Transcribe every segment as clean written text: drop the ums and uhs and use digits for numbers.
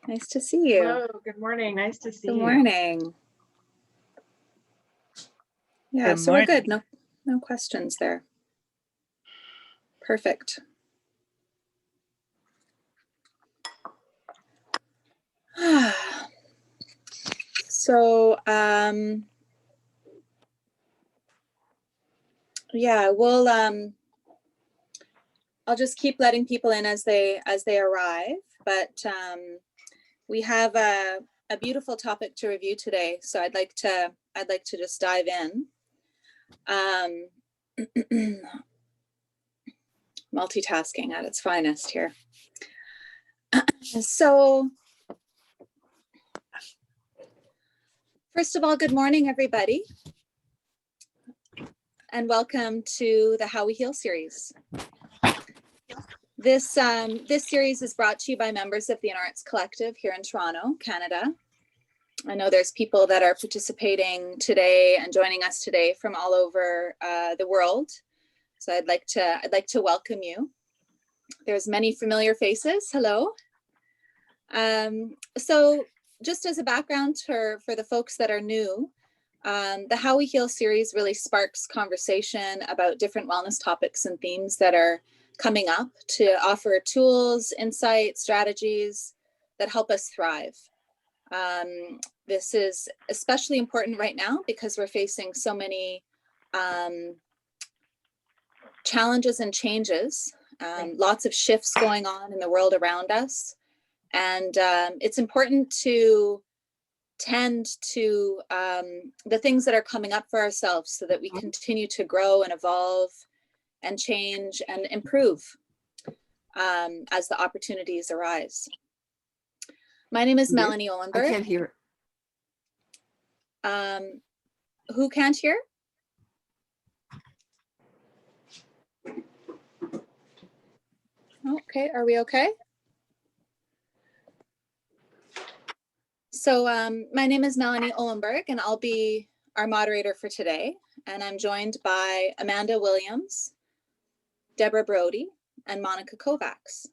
Nice to see you. Hello, good morning. Nice to see you. Good morning. Yeah, Good so we're morning. good. No questions there. Perfect. So, yeah, I'll just keep letting people in as they arrive, but we have a beautiful topic to review today, so I'd like to just dive in. Multitasking at its finest here. So, first of all, good morning, everybody, and welcome to the How We Heal series. This series is brought to you by members of the Inner Arts Collective here in Toronto, Canada. I know there's people that are participating today and joining us today from all over the world. So I'd like to welcome you. There's many familiar faces. Hello. So just as a background for the folks that are new, the How We Heal series really sparks conversation about different wellness topics and themes that are coming up to offer tools, insights, strategies that help us thrive. This is especially important right now because we're facing so many challenges and changes, lots of shifts going on in the world around us. And it's important to tend to the things that are coming up for ourselves so that we continue to grow and evolve and change and improve as the opportunities arise. My name is Melanie Olenberg. I can't hear. Who can't hear? Okay, are we okay? So my name is Melanie Olenberg, and I'll be our moderator for today. And I'm joined by Amanda Williams, Deborah Brodey, and Monica Kovacs.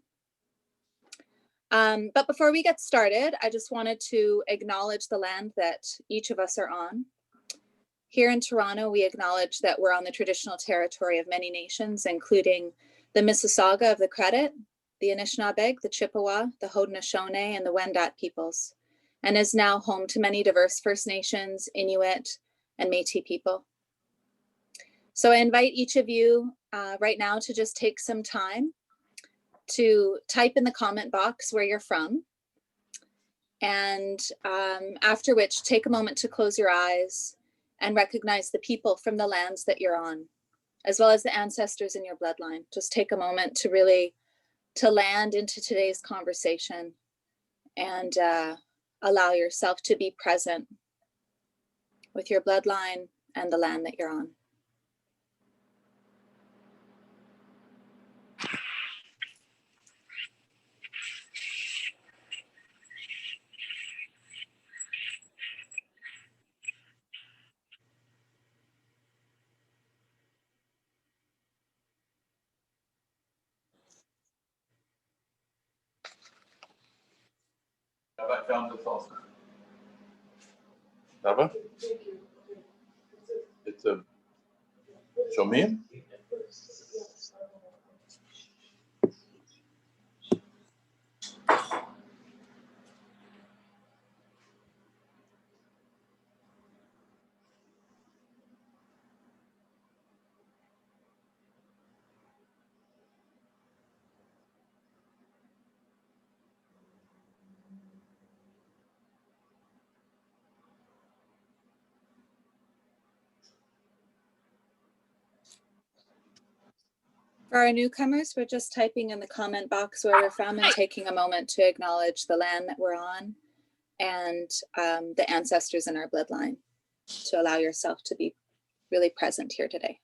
But before we get started, I just wanted to acknowledge the land that each of us are on. Here in Toronto, we acknowledge that we're on the traditional territory of many nations, including the Mississauga of the Credit, the Anishinaabe, the Chippewa, the Haudenosaunee, and the Wendat peoples, and is now home to many diverse First Nations, Inuit, and Métis people. So I invite each of you right now to just take some time to type in the comment box where you're from, and after which take a moment to close your eyes and recognize the people from the lands that you're on, as well as the ancestors in your bloodline. Just take a moment to really land into today's conversation and allow yourself to be present with your bloodline and the land that you're on. Have I found this also? Deborah? It's a show me. For our newcomers, we're just typing in the comment box where we're from and taking a moment to acknowledge the land that we're on and the ancestors in our bloodline, to allow yourself to be really present here today.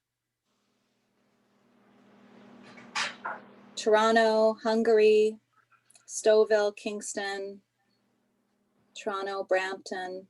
Toronto, Hungary, Stouffville, Kingston, Toronto, Brampton.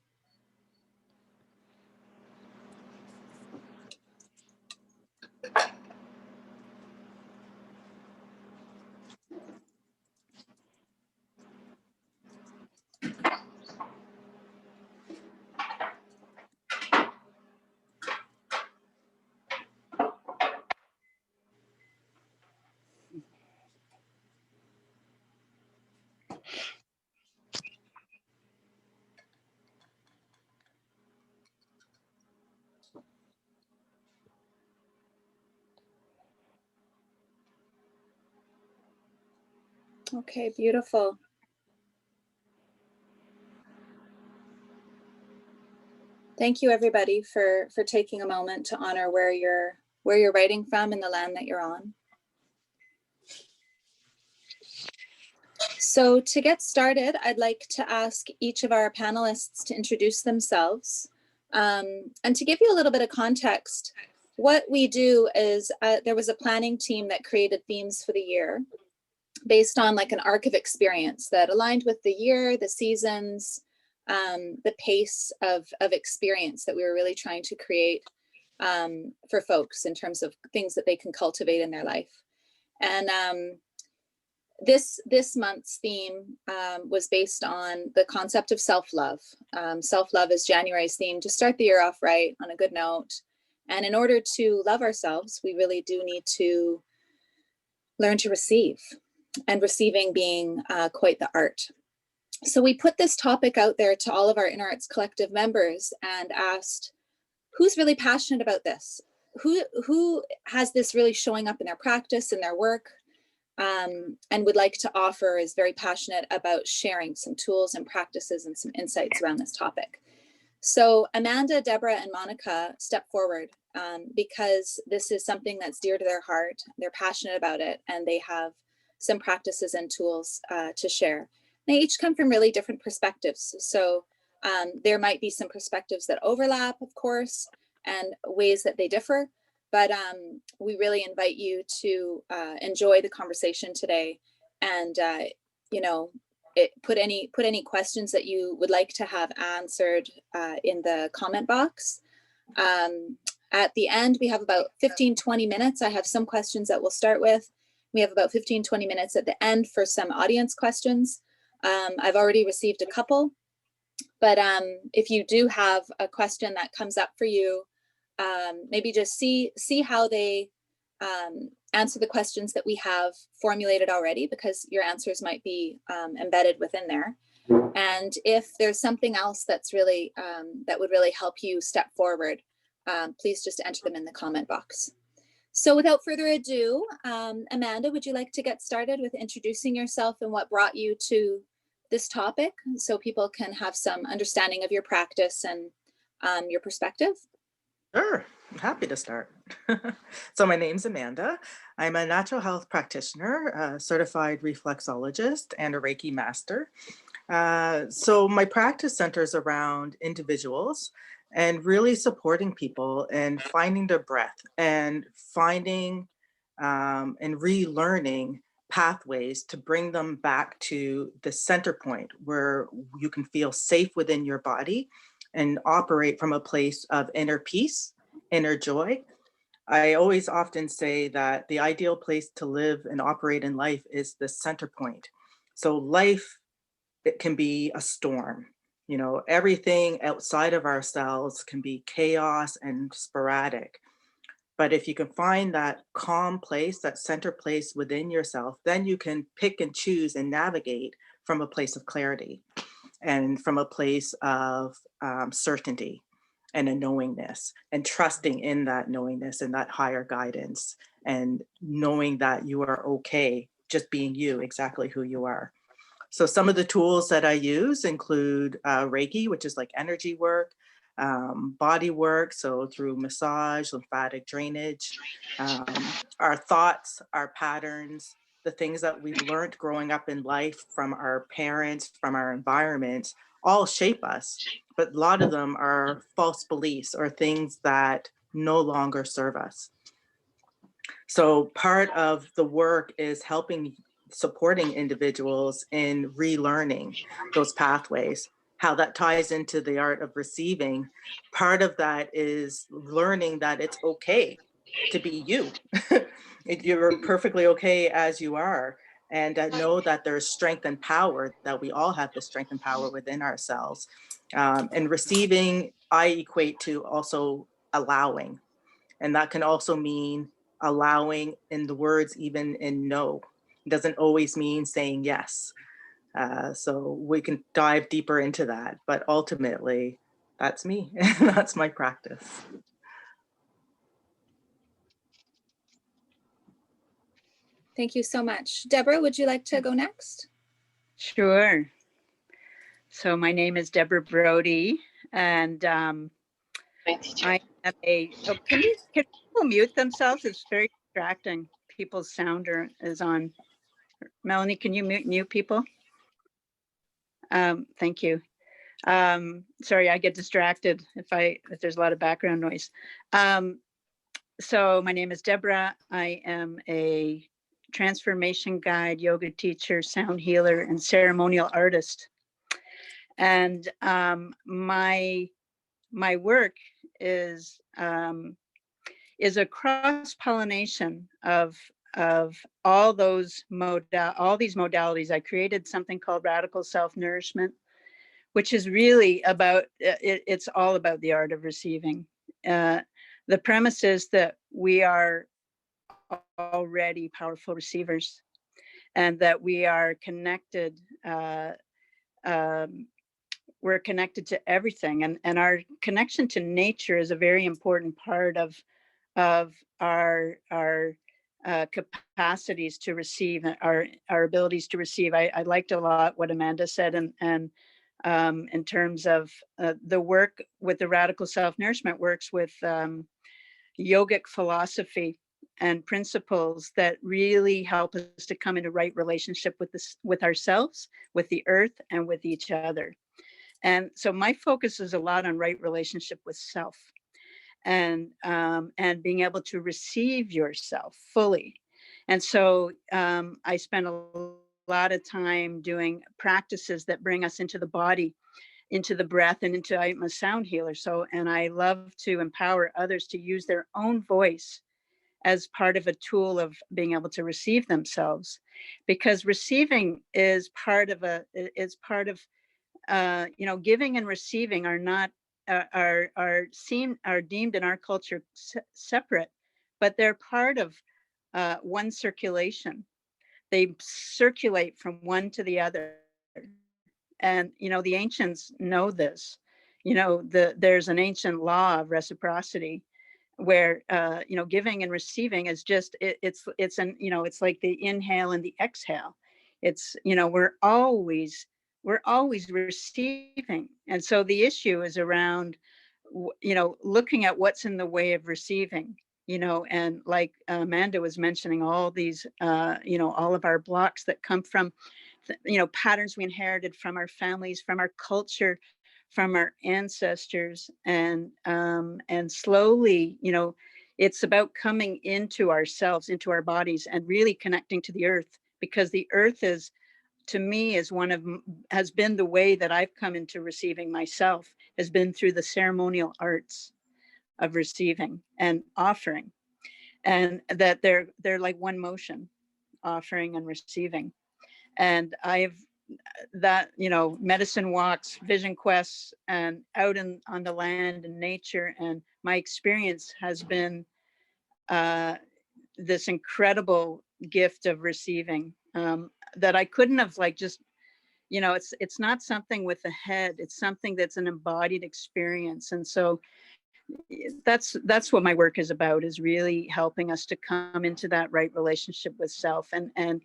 Okay, beautiful. Thank you, everybody, for taking a moment to honor where you're writing from and the land that you're on. So to get started, I'd like to ask each of our panelists to introduce themselves. And to give you a little bit of context, what we do is there was a planning team that created themes for the year based on like an arc of experience that aligned with the year, the seasons, the pace of experience that we were really trying to create for folks in terms of things that they can cultivate in their life. And this month's theme was based on the concept of self-love. Self-love is January's theme to start the year off right on a good note. And in order to love ourselves, we really do need to learn to receive, and receiving being quite the art. So we put this topic out there to all of our Inner Arts Collective members and asked, who's really passionate about this? Who has this really showing up in their practice, in their work, and would like to offer, is very passionate about sharing some tools and practices and some insights around this topic. So Amanda, Deborah, and Monica step forward because this is something that's dear to their heart. They're passionate about it, and they have some practices and tools to share. They each come from really different perspectives. So there might be some perspectives that overlap, of course, and ways that they differ. But we really invite you to enjoy the conversation today, and put any questions that you would like to have answered in the comment box. At the end, we have about 15-20 minutes. I have some questions that we'll start with. We have about 15-20 minutes at the end for some audience questions. I've already received a couple, but if you do have a question that comes up for you, maybe just see how they answer the questions that we have formulated already, because your answers might be embedded within there. And if there's something else that's really that would really help you step forward, please just enter them in the comment box. So without further ado, Amanda, would you like to get started with introducing yourself and what brought you to this topic, so people can have some understanding of your practice and your perspective? Sure, I'm happy to start. So my name's Amanda. I'm a natural health practitioner, a certified reflexologist, and a Reiki master. So my practice centers around individuals and really supporting people and finding their breath and finding and relearning pathways to bring them back to the center point where you can feel safe within your body and operate from a place of inner peace, inner joy. I always often say that the ideal place to live and operate in life is the center point. So life, it can be a storm. You know, everything outside of ourselves can be chaos and sporadic. But if you can find that calm place, that center place within yourself, then you can pick and choose and navigate from a place of clarity and from a place of certainty and a knowingness, and trusting in that knowingness and that higher guidance, and knowing that you are okay just being you, exactly who you are. So some of the tools that I use include Reiki, which is like energy work, body work, so through massage, lymphatic drainage, our thoughts, our patterns, the things that we've learned growing up in life from our parents, from our environment, all shape us. But a lot of them are false beliefs or things that no longer serve us. So part of the work is supporting individuals in relearning those pathways. How that ties into the art of receiving, part of that is learning that it's okay to be you. You're perfectly okay as you are. And know that there's strength and power, that we all have the strength and power within ourselves. And receiving, I equate to also allowing. And that can also mean allowing in the words, even in no. It doesn't always mean saying yes. So we can dive deeper into that. But ultimately, that's me. That's my practice. Thank you so much. Deborah, would you like to go next? Sure. So my name is Deborah Brodey, and I am can people mute themselves? It's very distracting. People's sound is on. Melanie, can you mute people? Thank you. Sorry, I get distracted if there's a lot of background noise. So my name is Deborah. I am a transformation guide, yoga teacher, sound healer, and ceremonial artist. And my work is a cross-pollination of all these modalities. I created something called radical self-nourishment, which is really about it's all about the art of receiving. The premise is that we are already powerful receivers, and that we are connected. We're connected to everything, and our connection to nature is a very important part of our capacities to receive, our abilities to receive. I liked a lot what Amanda said, and in terms of the work with the radical self-nourishment works with yogic philosophy and principles that really help us to come into right relationship with ourselves, with the earth, and with each other. And so my focus is a lot on right relationship with self, and being able to receive yourself fully. And so I spend a lot of time doing practices that bring us into the body, into the breath, and I'm a sound healer. And I love to empower others to use their own voice as part of a tool of being able to receive themselves, because receiving is part of giving and receiving are not are deemed in our culture separate, but they're part of one circulation. They circulate from one to the other, and the ancients know this. There's an ancient law of reciprocity, where giving and receiving is just it's like the inhale and the exhale. It's we're always receiving. And so the issue is around looking at what's in the way of receiving, and like Amanda was mentioning, all these all of our blocks that come from patterns we inherited from our families, from our culture, from our ancestors, and slowly, it's about coming into ourselves, into our bodies, and really connecting to the earth, because the earth is, to me, has been the way that I've come into receiving myself, has been through the ceremonial arts of receiving and offering, and that they're like one motion, offering and receiving. And medicine walks, vision quests, and out on the land and nature. And my experience has been this incredible gift of receiving, that I couldn't have just, it's not something with the head, it's something that's an embodied experience. And so that's what my work is about, is really helping us to come into that right relationship with self, and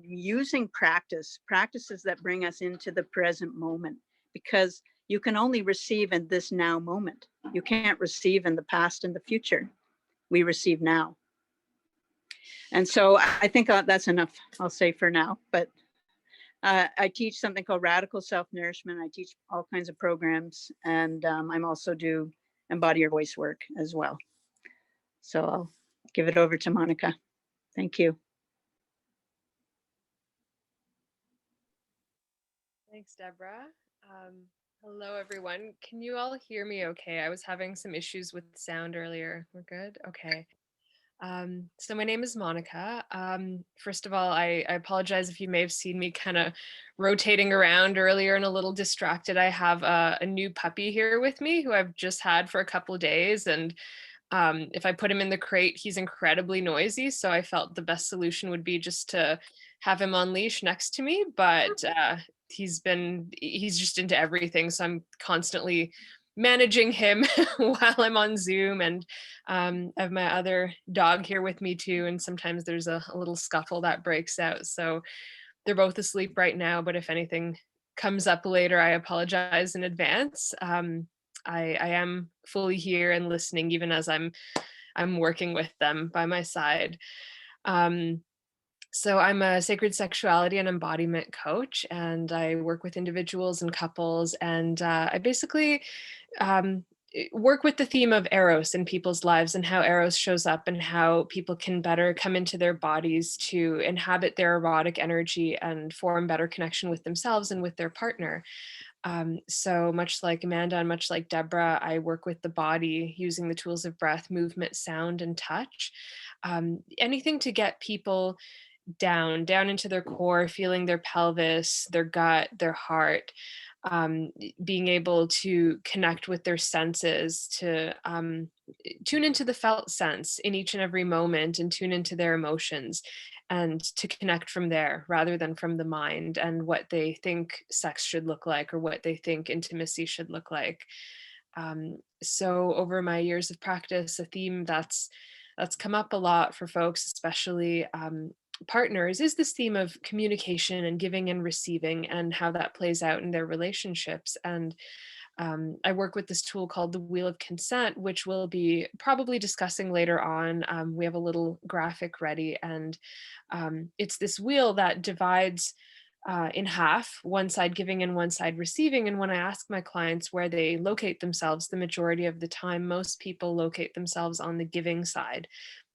using practices that bring us into the present moment, because you can only receive in this now moment. You can't receive in the past and the future. We receive now. And so I think that's enough, I'll say, for now. But I teach something called radical self-nourishment. I teach all kinds of programs, and I'm also do embody your voice work as well. So I'll give it over to Monica. Thank you. Thanks, Deborah. Hello, everyone. Can you all hear me okay? I was having some issues with sound earlier. We're good? Okay. So my name is Monica. First of all, I apologize if you may have seen me kind of rotating around earlier and a little distracted. I have a new puppy here with me who I've just had for a couple of days. And if I put him in the crate, he's incredibly noisy. So I felt the best solution would be just to have him on leash next to me. But he's just into everything. So I'm constantly managing him while I'm on Zoom, and I have my other dog here with me too. And sometimes there's a little scuffle that breaks out. So they're both asleep right now, but if anything comes up later, I apologize in advance. I am fully here and listening, even as I'm working with them by my side. So I'm a sacred sexuality and embodiment coach, and I work with individuals and couples, and I basically work with the theme of Eros in people's lives and how Eros shows up and how people can better come into their bodies to inhabit their erotic energy and form better connection with themselves and with their partner. So much like Amanda and much like Deborah, I work with the body using the tools of breath, movement, sound, and touch. Anything to get people down into their core, feeling their pelvis, their gut, their heart, being able to connect with their senses, to tune into the felt sense in each and every moment and tune into their emotions, and to connect from there rather than from the mind and what they think sex should look like or what they think intimacy should look like. So over my years of practice, a theme that's come up a lot for folks, especially partners, is this theme of communication and giving and receiving and how that plays out in their relationships. And I work with this tool called the Wheel of Consent, which we'll be probably discussing later on. We have a little graphic ready, and it's this wheel that divides in half, one side giving and one side receiving. And when I ask my clients where they locate themselves, the majority of the time, most people locate themselves on the giving side.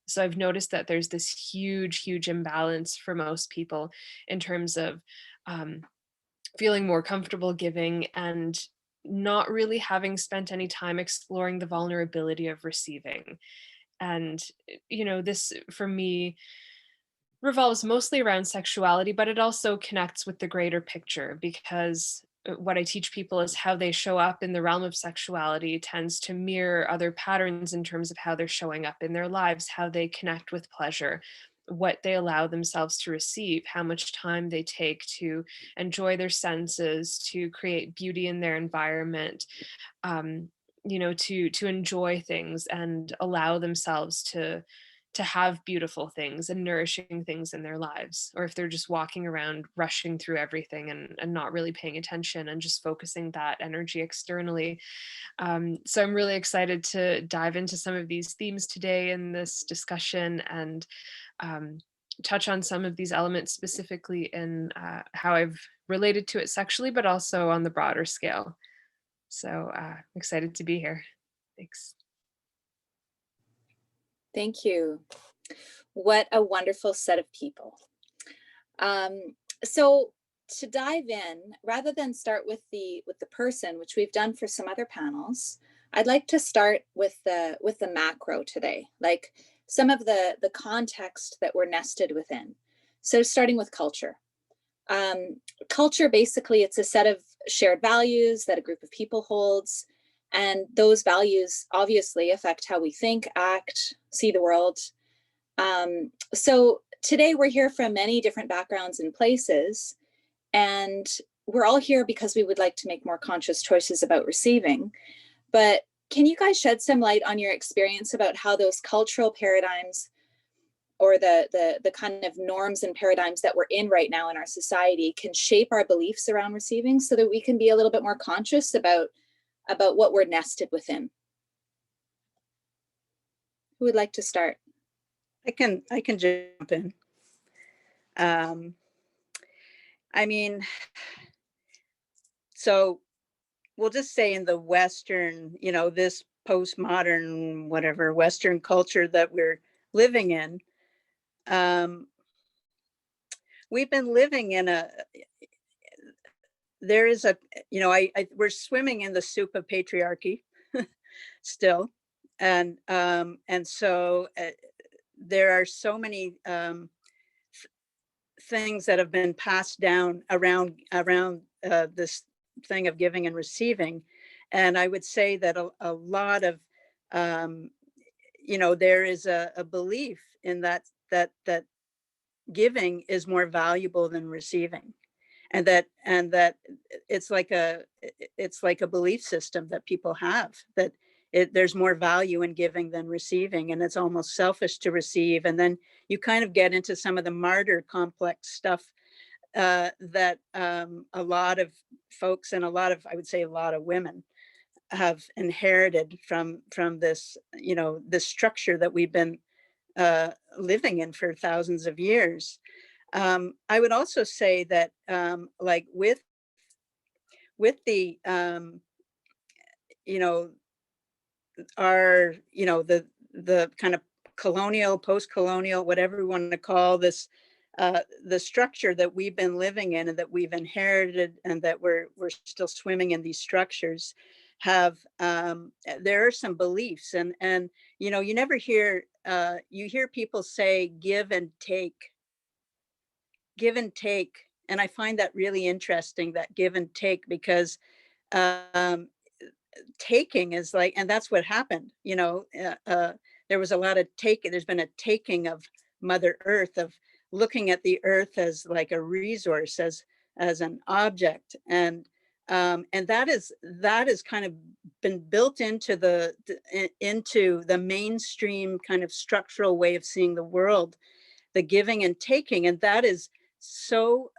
So I've noticed that there's this huge imbalance for most people in terms of um, feeling more comfortable giving and not really having spent any time exploring the vulnerability of receiving. And, this for me revolves mostly around sexuality, but it also connects with the greater picture, because what I teach people is how they show up in the realm of sexuality tends to mirror other patterns in terms of how they're showing up in their lives, how they connect with pleasure, what they allow themselves to receive, how much time they take to enjoy their senses, to create beauty in their environment, to enjoy things and allow themselves to have beautiful things and nourishing things in their lives, or if they're just walking around rushing through everything and not really paying attention and just focusing that energy externally. So I'm really excited to dive into some of these themes today in this discussion, and touch on some of these elements specifically in how I've related to it sexually, but also on the broader scale. So excited to be here. Thanks. Thank you. What a wonderful set of people. So to dive in, rather than start with the person, which we've done for some other panels, I'd like to start with the macro today, like some of the context that we're nested within. So starting with culture. Culture, basically, it's a set of shared values that a group of people holds. And those values obviously affect how we think, act, see the world. So today we're here from many different backgrounds and places, and we're all here because we would like to make more conscious choices about receiving. But can you guys shed some light on your experience about how those cultural paradigms, or the kind of norms and paradigms that we're in right now in our society, can shape our beliefs around receiving, so that we can be a little bit more conscious about what we're nested within? Who would like to start? I can jump in. I mean, so we'll just say in the Western, this postmodern, whatever, Western culture that we're living in, we've been living in there is we're swimming in the soup of patriarchy still. And so there are so many things that have been passed down around this thing of giving and receiving. And I would say that a lot of, there is a belief in that giving is more valuable than receiving. and that it's like a belief system that people have, that there's more value in giving than receiving, and it's almost selfish to receive. And then you kind of get into some of the martyr complex stuff that a lot of folks, and I would say a lot of women, have inherited from this, this structure that we've been living in for thousands of years. I would also say that, like with the, you know, the kind of colonial, post-colonial, whatever we want to call this, the structure that we've been living in and that we've inherited, and that we're still swimming in these structures, have there are some beliefs, and you never hear, you hear people say give and take, and I find that really interesting, that give and take, because um, taking is like, and that's what happened, there was a lot of there's been a taking of Mother Earth, of looking at the earth as like a resource, as an object, and that is kind of been built into the mainstream kind of structural way of seeing the world, the giving and taking. And that is so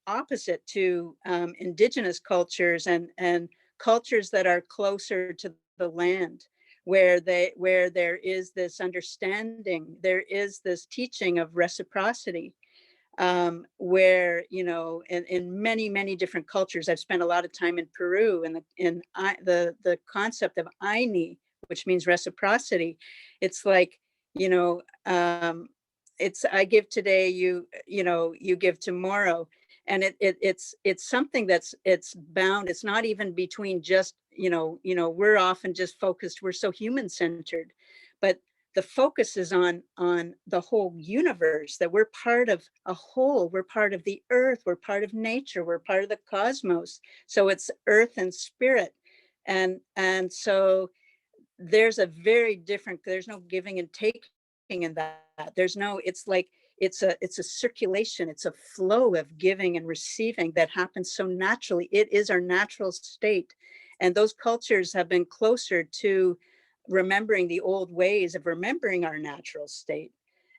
opposite to indigenous cultures, and cultures that are closer to the land, where there is this understanding, there is this teaching of reciprocity, where in many different cultures. I've spent a lot of time in Peru, and the concept of aini, which means reciprocity. It's like, you know it's, I give today, you give tomorrow. And it's something it's bound. It's not even between just, we're often just focused, we're so human centered, but the focus is on the whole universe, that we're part of a whole, we're part of the earth, we're part of nature, we're part of the cosmos. So it's earth and spirit. And so there's a very different, there's no giving and taking in that. There's no, it's like, it's a circulation, it's a flow of giving and receiving that happens so naturally. It is our natural state. And those cultures have been closer to remembering the old ways of remembering our natural state.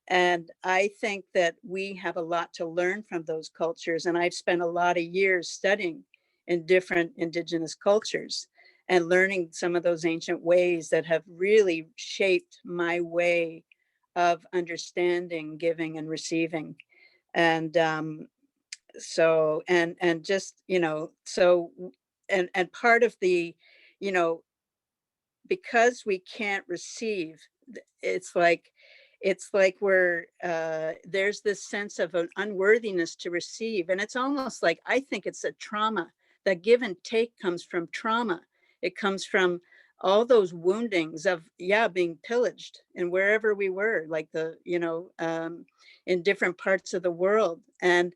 And I think that we have a lot to learn from those cultures. And I've spent a lot of years studying in different indigenous cultures and learning some of those ancient ways that have really shaped my way of understanding giving and receiving. And so, and just, so, and part of the, you know because we can't receive, it's like, we're there's this sense of an unworthiness to receive. And it's almost like, I think it's a trauma. That give and take comes from trauma. It comes from all those woundings of, being pillaged, and wherever we were, like in different parts of the world. And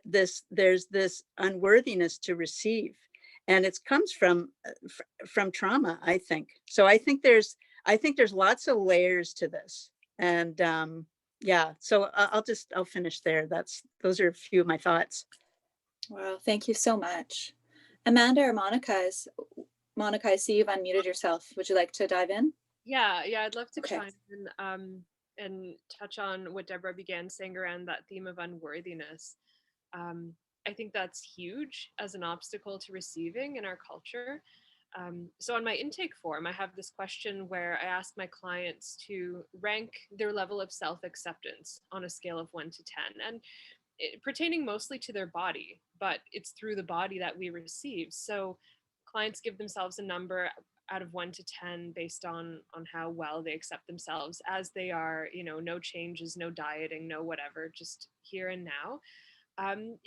there's this unworthiness to receive, and it comes from trauma, I think. So I think there's lots of layers to this. And so I'll finish there. Those are a few of my thoughts. Well, thank you so much. Amanda or Monica, I see you've unmuted yourself. Would you like to dive in? Yeah, I'd love to Okay. chime in and touch on what Deborah began saying around that theme of unworthiness. I think that's huge as an obstacle to receiving in our culture. So on my intake form, I have this question where I ask my clients to rank their level of self-acceptance on a scale of 1 to 10, and pertaining mostly to their body, but it's through the body that we receive. So clients give themselves a number out of 1 to 10 based on how well they accept themselves as they are, no changes, no dieting, no whatever, just here and now. And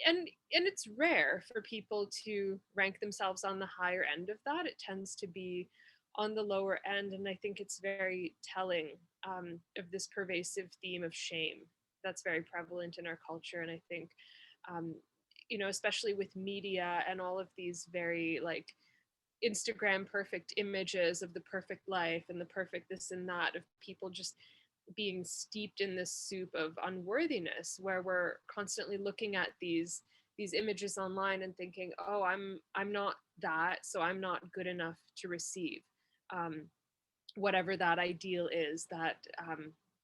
it's rare for people to rank themselves on the higher end of that. It tends to be on the lower end, and I think it's very telling of this pervasive theme of shame that's very prevalent in our culture. And I think, especially with media and all of these very like Instagram perfect images of the perfect life and the perfect this and that, of people just being steeped in this soup of unworthiness, where we're constantly looking at these these images online and thinking, oh, I'm not that, so I'm not good enough to receive whatever that ideal is, that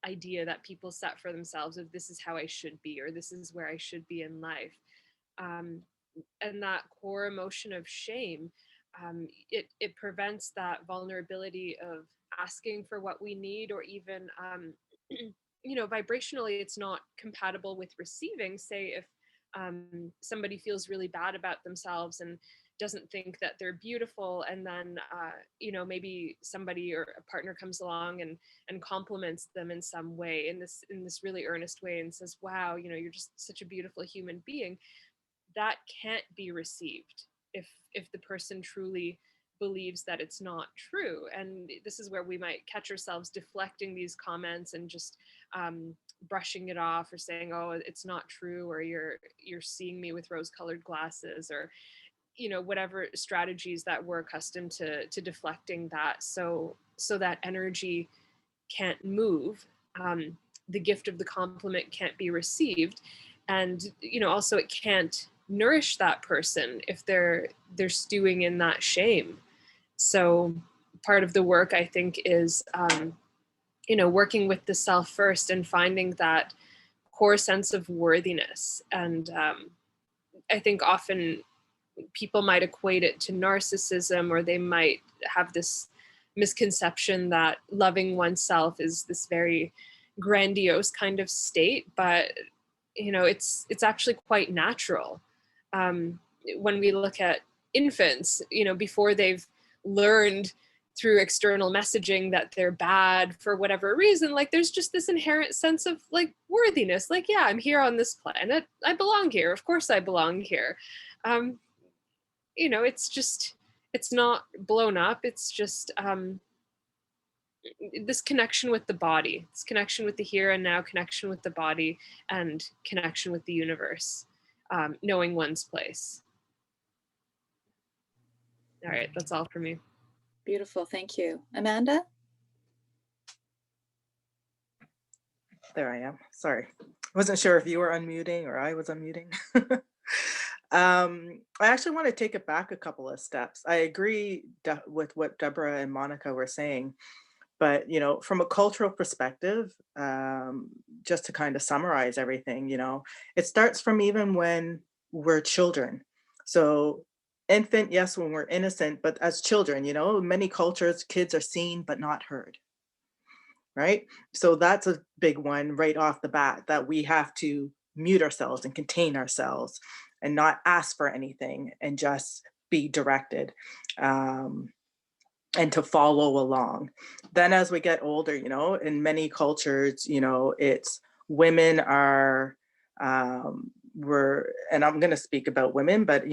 idea that people set for themselves of this is how I should be, or this is where I should be in life. And that core emotion of shame, it prevents that vulnerability of asking for what we need, or even vibrationally it's not compatible with receiving. Say if somebody feels really bad about themselves and doesn't think that they're beautiful, and then maybe somebody or a partner comes along and compliments them in some way, in this really earnest way, and says, wow, you're just such a beautiful human being. That can't be received if the person truly believes that it's not true. And this is where we might catch ourselves deflecting these comments and just brushing it off, or saying, oh, it's not true, or you're seeing me with rose-colored glasses, or whatever strategies that we're accustomed to deflecting that, so that energy can't move. The gift of the compliment can't be received, and also it can't nourish that person if they're stewing in that shame. So part of the work, I think, is working with the self first and finding that core sense of worthiness. And I think often people might equate it to narcissism, or they might have this misconception that loving oneself is this very grandiose kind of state, but it's actually quite natural. When we look at infants, before they've learned through external messaging that they're bad for whatever reason, like there's just this inherent sense of like worthiness, like, yeah, I'm here on this planet, I belong here, of course I belong here. It's not blown up. It's just this connection with the body, this connection with the here and now, connection with the body, and connection with the universe, knowing one's place. All right, that's all for me. Beautiful, thank you. Amanda? There I am. Sorry. Wasn't sure if you were unmuting or I was unmuting. I actually want to take it back a couple of steps. I agree with what Deborah and Monica were saying, but from a cultural perspective, just to kind of summarize everything, it starts from even when we're children. So infant, yes, when we're innocent, but as children, in many cultures, kids are seen but not heard. Right? So that's a big one right off the bat, that we have to mute ourselves and contain ourselves and not ask for anything and just be directed, and to follow along. Then as we get older, in many cultures, it's women are, and I'm going to speak about women, but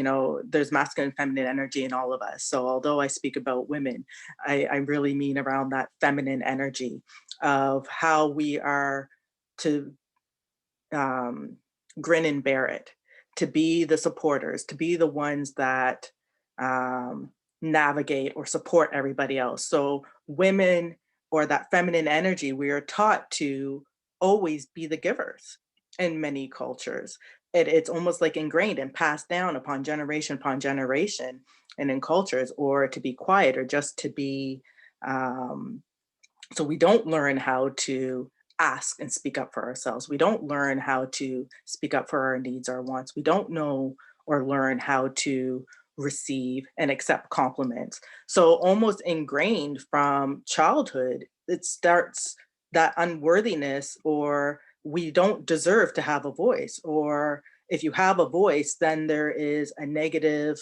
there's masculine and feminine energy in all of us. So although I speak about women, I really mean around that feminine energy of how we are to grin and bear it, to be the supporters, to be the ones that navigate or support everybody else. So women, or that feminine energy, we are taught to always be the givers in many cultures. It's almost like ingrained and passed down upon generation and in cultures, or to be quiet, or just to be, so we don't learn how to ask and speak up for ourselves. We don't learn how to speak up for our needs, our wants. We don't know or learn how to receive and accept compliments. So almost ingrained from childhood, it starts that unworthiness, or we don't deserve to have a voice, or if you have a voice, then there is a negative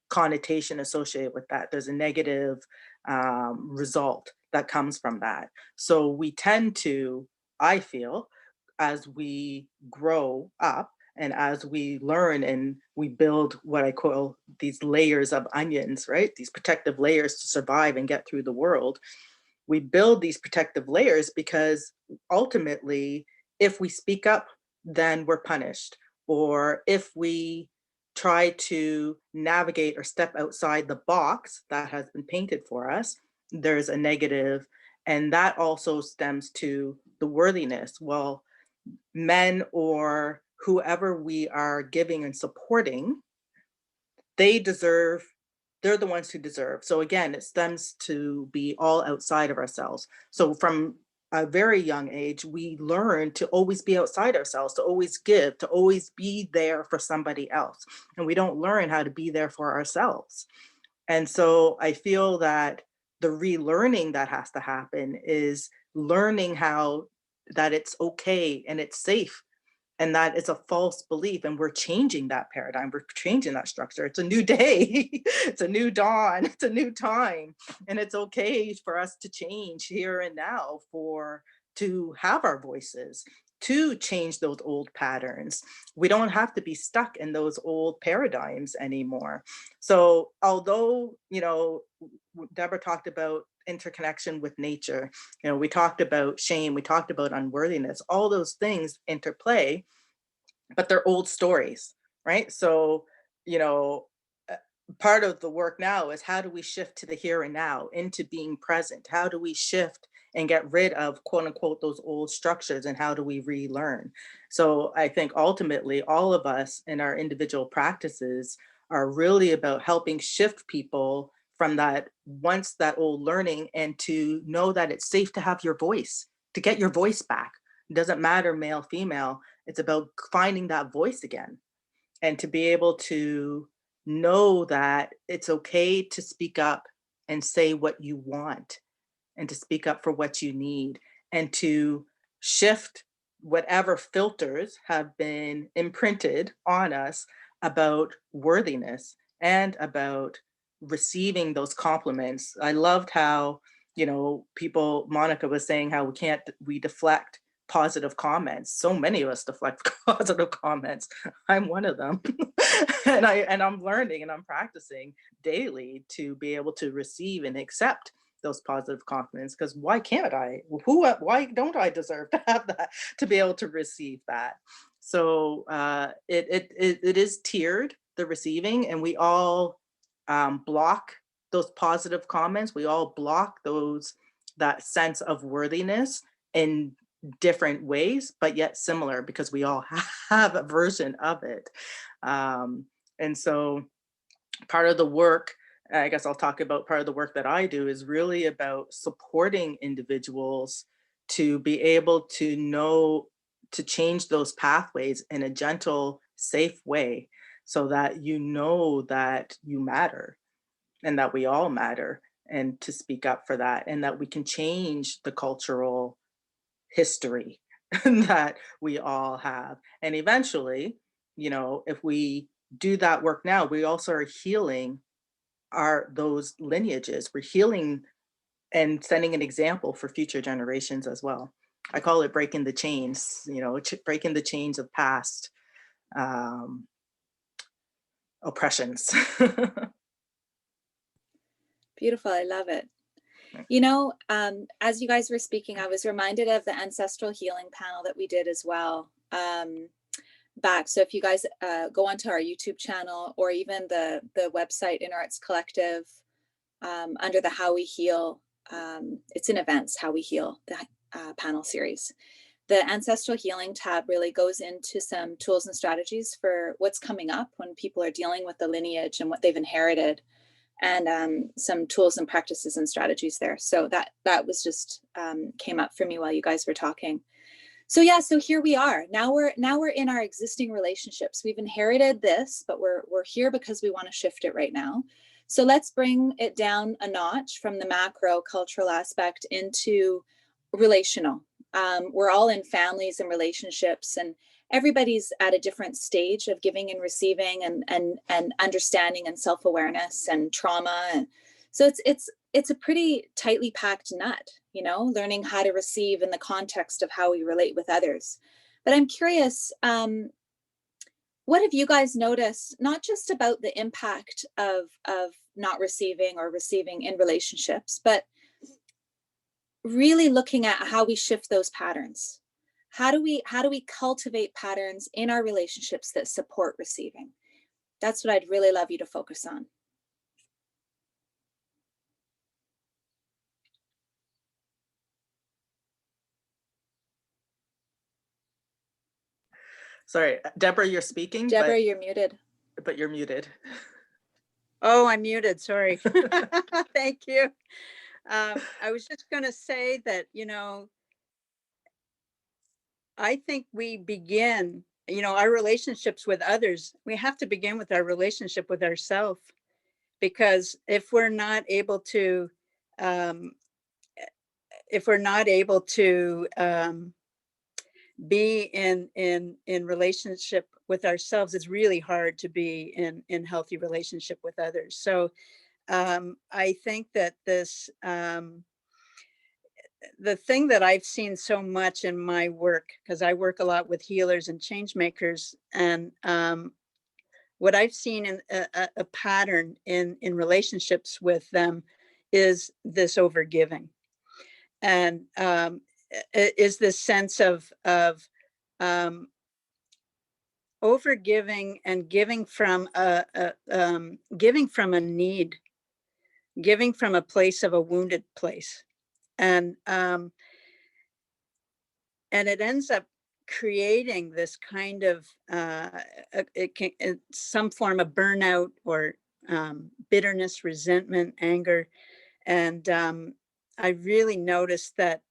connotation associated with that. There's a negative result that comes from that. So we tend to, I feel, as we grow up and as we learn and we build what I call these layers of onions, right? These protective layers to survive and get through the world. We build these protective layers because ultimately, if we speak up, then we're punished. Or if we try to navigate or step outside the box that has been painted for us, there's a negative. And that also stems to the worthiness. Well, men or whoever we are giving and supporting, they're the ones who deserve. So again, it stems to be all outside of ourselves. So from a very young age, we learn to always be outside ourselves, to always give, to always be there for somebody else. And we don't learn how to be there for ourselves. And so I feel that the relearning that has to happen is learning how that it's okay and it's safe, and that it's a false belief, and we're changing that paradigm, we're changing that structure. It's a new day. It's a new dawn, it's a new time, and it's okay for us to change here and now, for to have our voices, to change those old patterns. We don't have to be stuck in those old paradigms anymore. So although, Deborah talked about interconnection with nature, we talked about shame, we talked about unworthiness, all those things interplay, but they're old stories, right? So, you know, uh, part of the work now is, how do we shift to the here and now, into being present? How do we shift and get rid of, quote unquote, those old structures, and how do we relearn? So I think ultimately all of us in our individual practices are really about helping shift people from that, once that old learning, and to know that it's safe to have your voice, to get your voice back. It doesn't matter male, female, it's about finding that voice again, and to be able to know that it's okay to speak up and say what you want, and to speak up for what you need, and to shift whatever filters have been imprinted on us about worthiness and about receiving those compliments. I loved how, people, Monica was saying how we deflect positive comments. So many of us deflect positive comments. I'm one of them. and I'm learning and I'm practicing daily to be able to receive and accept those positive compliments, because why can't I? Why don't I deserve to have that, to be able to receive that? So it is tiered, the receiving, and we all block those positive comments. We all block that sense of worthiness in different ways, but yet similar, because we all have a version of it. And so part of the work, I guess I'll talk about part of the work that I do, is really about supporting individuals to be able to know, to change those pathways in a gentle, safe way, so that you know that you matter, and that we all matter, and to speak up for that, and that we can change the cultural history that we all have. And eventually, if we do that work now, we also are healing those lineages. We're healing and setting an example for future generations as well. I call it breaking the chains, breaking the chains of past um, oppressions. Beautiful. I love it. As you guys were speaking, I was reminded of the ancestral healing panel that we did as well back. So if you guys go onto our YouTube channel, or even the website Inner Arts Collective, under the How We Heal, it's in events, How We Heal, the panel series. The ancestral healing tab really goes into some tools and strategies for what's coming up when people are dealing with the lineage and what they've inherited, and some tools and practices and strategies there. So that was just came up for me while you guys were talking. So yeah, so here we are. Now we're in our existing relationships. We've inherited this, but we're here because we want to shift it right now. So let's bring it down a notch from the macro cultural aspect into relational. We're all in families and relationships, and everybody's at a different stage of giving and receiving, and understanding and self-awareness and trauma. And so it's a pretty tightly packed nut, learning how to receive in the context of how we relate with others. But I'm curious, what have you guys noticed, not just about the impact of not receiving or receiving in relationships, but really looking at how we shift those patterns? How do we cultivate patterns in our relationships that support receiving? That's what I'd really love you to focus on. Sorry, Deborah, you're speaking, Deborah, you're muted. but you're muted. Oh, I'm muted. Sorry. Thank you. I was just going to say that, I think we begin, our relationships with others, we have to begin with our relationship with ourselves, because if we're not able to, um, be in relationship with ourselves, it's really hard to be in healthy relationship with others. So I think that the thing that I've seen so much in my work, because I work a lot with healers and change makers, and what I've seen in a pattern in relationships with them is this overgiving, and is this sense of um, overgiving and giving from giving from a need, giving from a place of a wounded place, and it ends up creating this kind of some form of burnout or bitterness, resentment, anger, and I really noticed that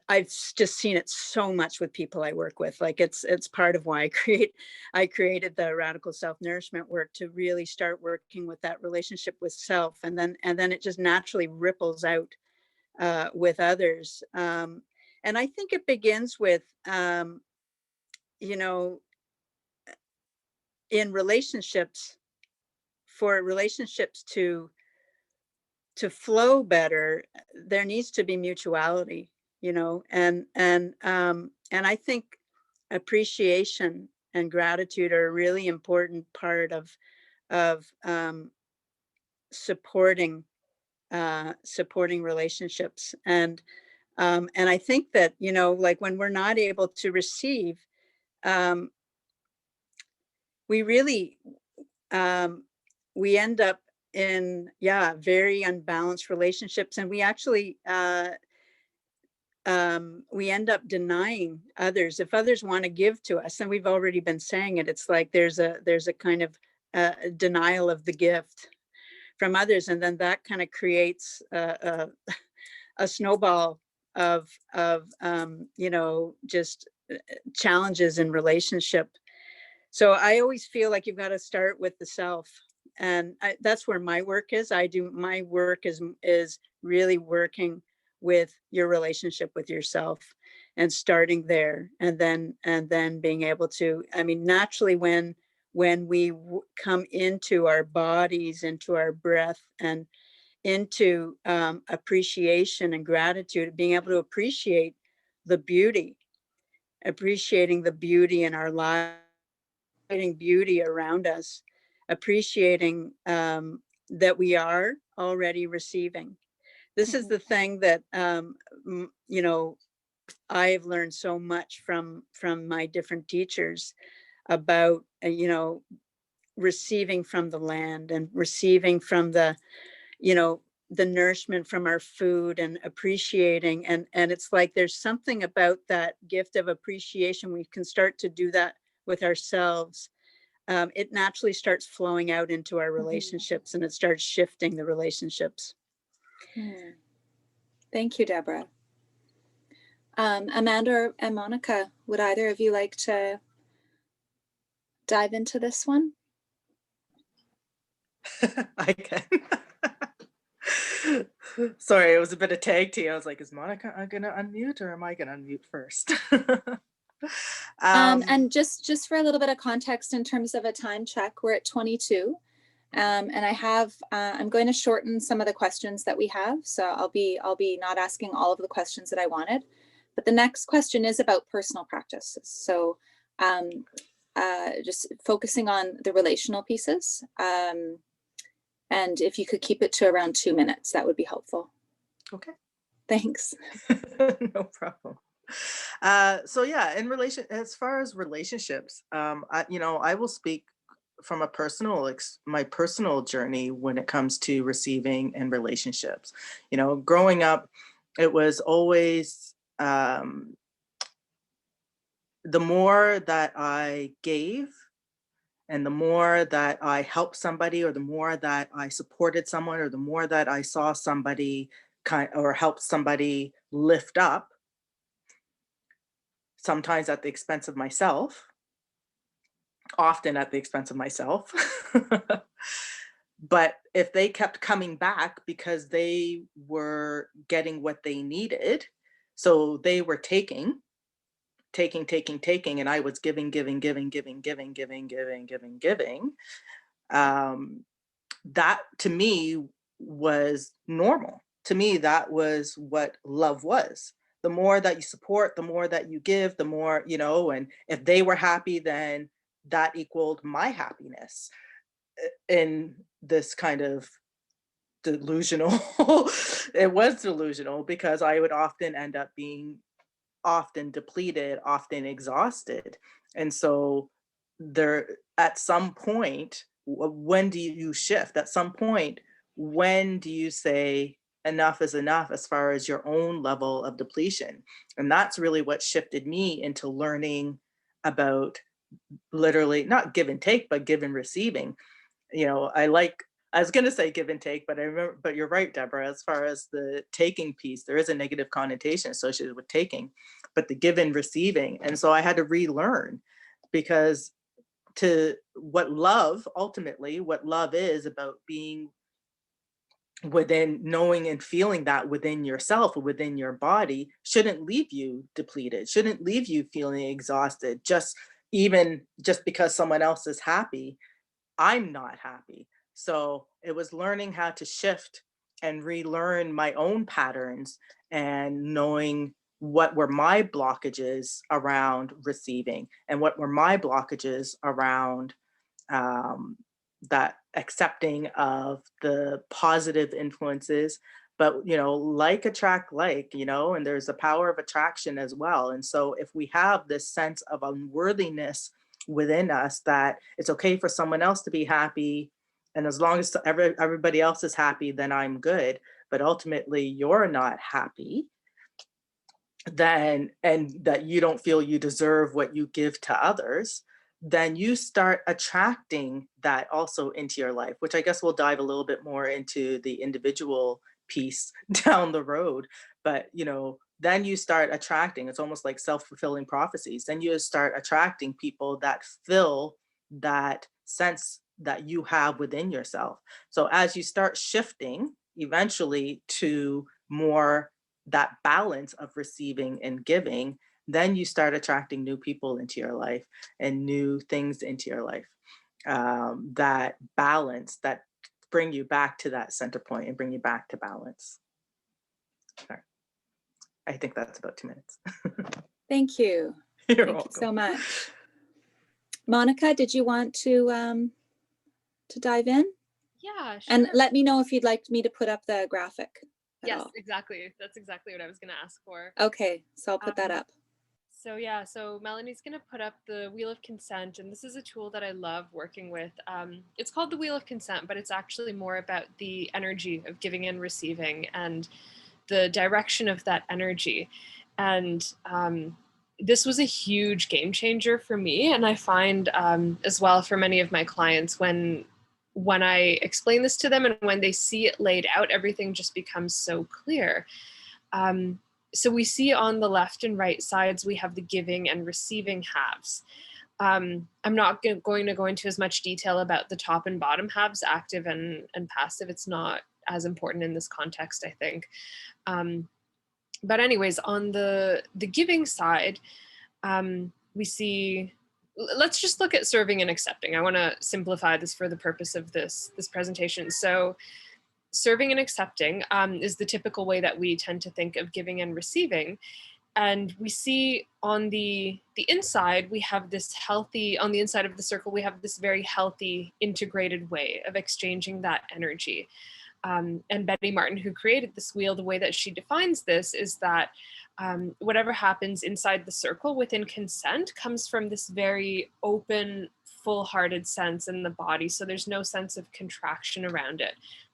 I've just seen it so much with people I work with. Like it's part of why I created the radical self-nourishment work, to really start working with that relationship with self, and then it just naturally ripples out with others. And I think it begins with, in relationships, for relationships to flow better, there needs to be mutuality, and I think appreciation and gratitude are a really important part of supporting supporting relationships. And I think that, like when we're not able to receive, um, we really, we end up in, very unbalanced relationships. And we actually, we end up denying others. If others want to give to us, and we've already been saying it, it's like there's a kind of denial of the gift from others. And then that kind of creates a snowball of just challenges in relationship. So I always feel like you've got to start with the self, and that's where my work is. My work is really working with your relationship with yourself, and starting there, and then being able to, I mean, naturally when we come into our bodies, into our breath, and into appreciation and gratitude, being able to appreciate the beauty, appreciating the beauty in our lives, appreciating beauty around us, appreciating that we are already receiving. This is the thing that, I've learned so much from my different teachers about, receiving from the land, and receiving from the nourishment from our food, and appreciating, and it's like there's something about that gift of appreciation. We can start to do that with ourselves. It naturally starts flowing out into our relationships, and it starts shifting the relationships. Thank you, Deborah. Amanda and Monica, would either of you like to dive into this one? I can. Sorry, it was a bit of tag team. I was like, is Monica gonna unmute, or am I gonna unmute first? And just for a little bit of context in terms of a time check, we're at 22. And I'm going to shorten some of the questions that we have. So I'll be not asking all of the questions that I wanted, but the next question is about personal practices. So just focusing on the relational pieces. And if you could keep it to around 2 minutes, that would be helpful. Okay. Thanks. No problem. So yeah, as far as relationships, I will speak from my personal journey when it comes to receiving and relationships. Growing up, it was always the more that I gave, and the more that I helped somebody, or the more that I supported someone, or the more that I saw somebody or helped somebody lift up, sometimes at the expense of myself, often at the expense of myself. But if they kept coming back because they were getting what they needed, so they were taking, and I was giving, um, that to me was normal. To me, that was what love was. The more that you support, the more that you give, the more, and if they were happy, then that equaled my happiness in this kind of delusional. It was delusional because I would often end up being often depleted, often exhausted. And so there at some point, when do you shift? At some point, when do you say enough is enough as far as your own level of depletion? And that's really what shifted me into learning about literally not give and take, but give and receiving. I was going to say give and take, but I remember, but you're right, Deborah, as far as the taking piece, there is a negative connotation associated with taking, but the give and receiving. And so I had to relearn, because what love is about being within, knowing and feeling that within yourself or within your body, shouldn't leave you depleted, shouldn't leave you feeling exhausted, even just because someone else is happy. I'm not happy. So it was learning how to shift and relearn my own patterns, and knowing what were my blockages around receiving, and what were my blockages around um, that accepting of the positive influences. But like attract like, and there's a power of attraction as well. And so if we have this sense of unworthiness within us, that it's okay for someone else to be happy, and as long as everybody else is happy, then I'm good, but ultimately you're not happy, then, and that you don't feel you deserve what you give to others, then you start attracting that also into your life, which I guess we'll dive a little bit more into the individual piece down the road. But then you start attracting, it's almost like self-fulfilling prophecies. Then you start attracting people that fill that sense that you have within yourself. So as you start shifting eventually to more that balance of receiving and giving, then you start attracting new people into your life and new things into your life, that balance, that bring you back to that center point and bring you back to balance. Sorry. I think that's about 2 minutes. Thank you. You're Thank welcome. you so much. Monica, did you want to dive in? Yeah, sure. And let me know if you'd like me to put up the graphic at Yes, all. exactly. That's exactly what I was going to ask for. Okay, so I'll put that up. So Melanie's going to put up the Wheel of Consent, and this is a tool that I love working with. It's called the Wheel of Consent, but it's actually more about the energy of giving and receiving and the direction of that energy. And this was a huge game changer for me, and I find as well for many of my clients, when I explain this to them and when they see it laid out, everything just becomes so clear. So we see on the left and right sides, we have the giving and receiving halves. I'm not going to go into as much detail about the top and bottom halves, active and passive. It's not as important in this context, I think. But anyways, on the giving side, we see, let's just look at serving and accepting. I want to simplify this for the purpose of this presentation. So serving and accepting is the typical way that we tend to think of giving and receiving. And we see on the inside, we have this healthy, on the inside of the circle, we have this very healthy, integrated way of exchanging that energy. And Betty Martin, who created this wheel, the way that she defines this is that whatever happens inside the circle within consent comes from this very open, full-hearted sense in the body. So there's no sense of contraction around it.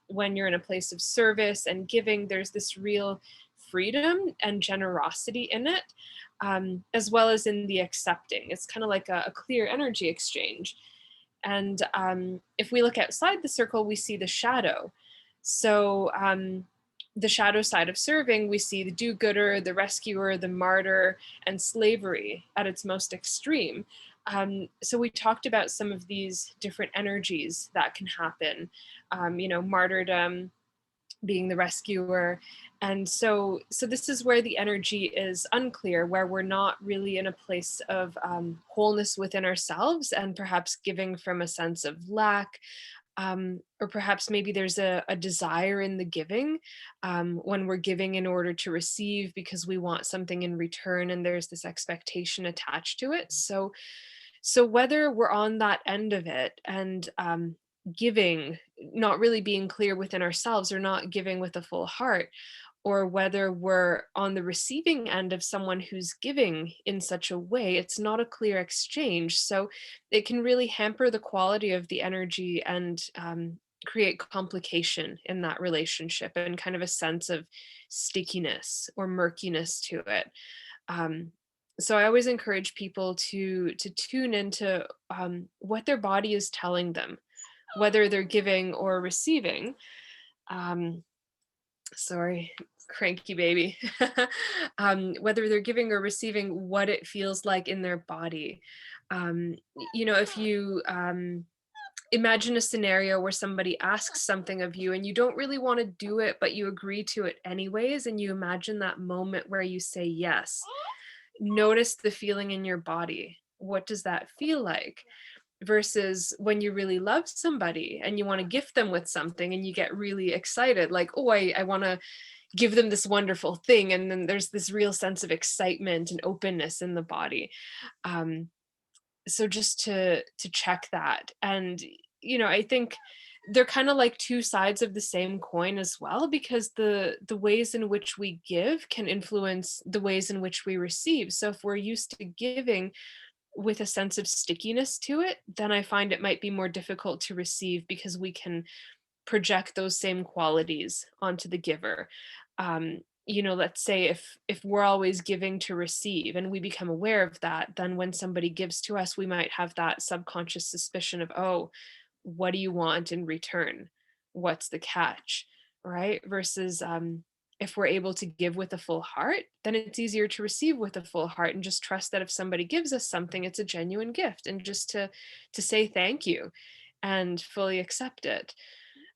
When you're in a place of service and giving, there's this real freedom and generosity in it. as well as in the accepting. It's kind of like a clear energy exchange. And if we look outside the circle, we see the shadow. So the shadow side of serving, we see the do-gooder, the rescuer, the martyr, and slavery at its most extreme. So we talked about some of these different energies that can happen, martyrdom, being the rescuer. And so this is where the energy is unclear, where we're not really in a place of wholeness within ourselves, and perhaps giving from a sense of lack, or perhaps maybe there's a desire in the giving, when we're giving in order to receive because we want something in return, and there's this expectation attached to it. So whether we're on that end of it and giving, not really being clear within ourselves, or not giving with a full heart, or whether we're on the receiving end of someone who's giving in such a way, it's not a clear exchange. So it can really hamper the quality of the energy and create complication in that relationship, and kind of a sense of stickiness or murkiness to it. So I always encourage people to tune into what their body is telling them, whether they're giving or receiving. Sorry, cranky baby. Whether they're giving or receiving, what it feels like in their body. If you imagine a scenario where somebody asks something of you and you don't really want to do it, but you agree to it anyways, and you imagine that moment where you say yes. Notice the feeling in your body. What does that feel like? Versus when you really love somebody and you want to gift them with something and you get really excited, like, oh, I want to give them this wonderful thing. And then there's this real sense of excitement and openness in the body. So just to check that. And, I think they're kind of like two sides of the same coin as well, because the ways in which we give can influence the ways in which we receive. So if we're used to giving with a sense of stickiness to it, then I find it might be more difficult to receive, because we can project those same qualities onto the giver. Let's say if we're always giving to receive and we become aware of that, then when somebody gives to us, we might have that subconscious suspicion of, oh, what do you want in return? What's the catch? Right? Versus if we're able to give with a full heart, then it's easier to receive with a full heart, and just trust that if somebody gives us something, it's a genuine gift, and just to say thank you and fully accept it.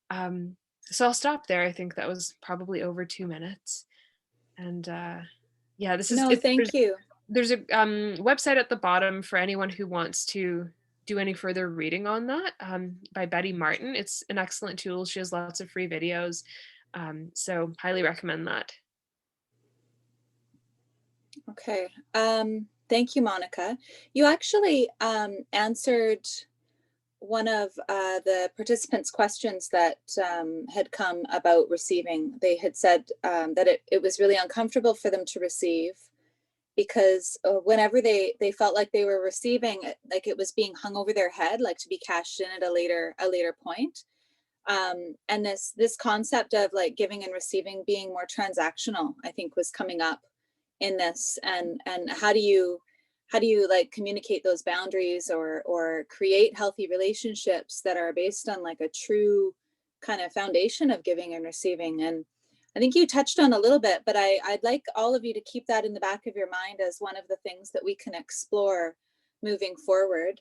So I'll stop there. I think that was probably over 2 minutes. And yeah, this is No, thank you. There's a website at the bottom for anyone who wants to do any further reading on that, by Betty Martin. It's an excellent tool. She has lots of free videos. So highly recommend that. Okay. Thank you, Monica. You actually answered one of the participants' questions that had come about receiving. They had said that it was really uncomfortable for them to receive, because whenever they felt like they were receiving, like it was being hung over their head, like to be cashed in at a later point. And this concept of like giving and receiving being more transactional, I think, was coming up in this. And how do you like communicate those boundaries, or create healthy relationships that are based on like a true kind of foundation of giving and receiving? And I think you touched on a little bit, but I'd like all of you to keep that in the back of your mind as one of the things that we can explore moving forward,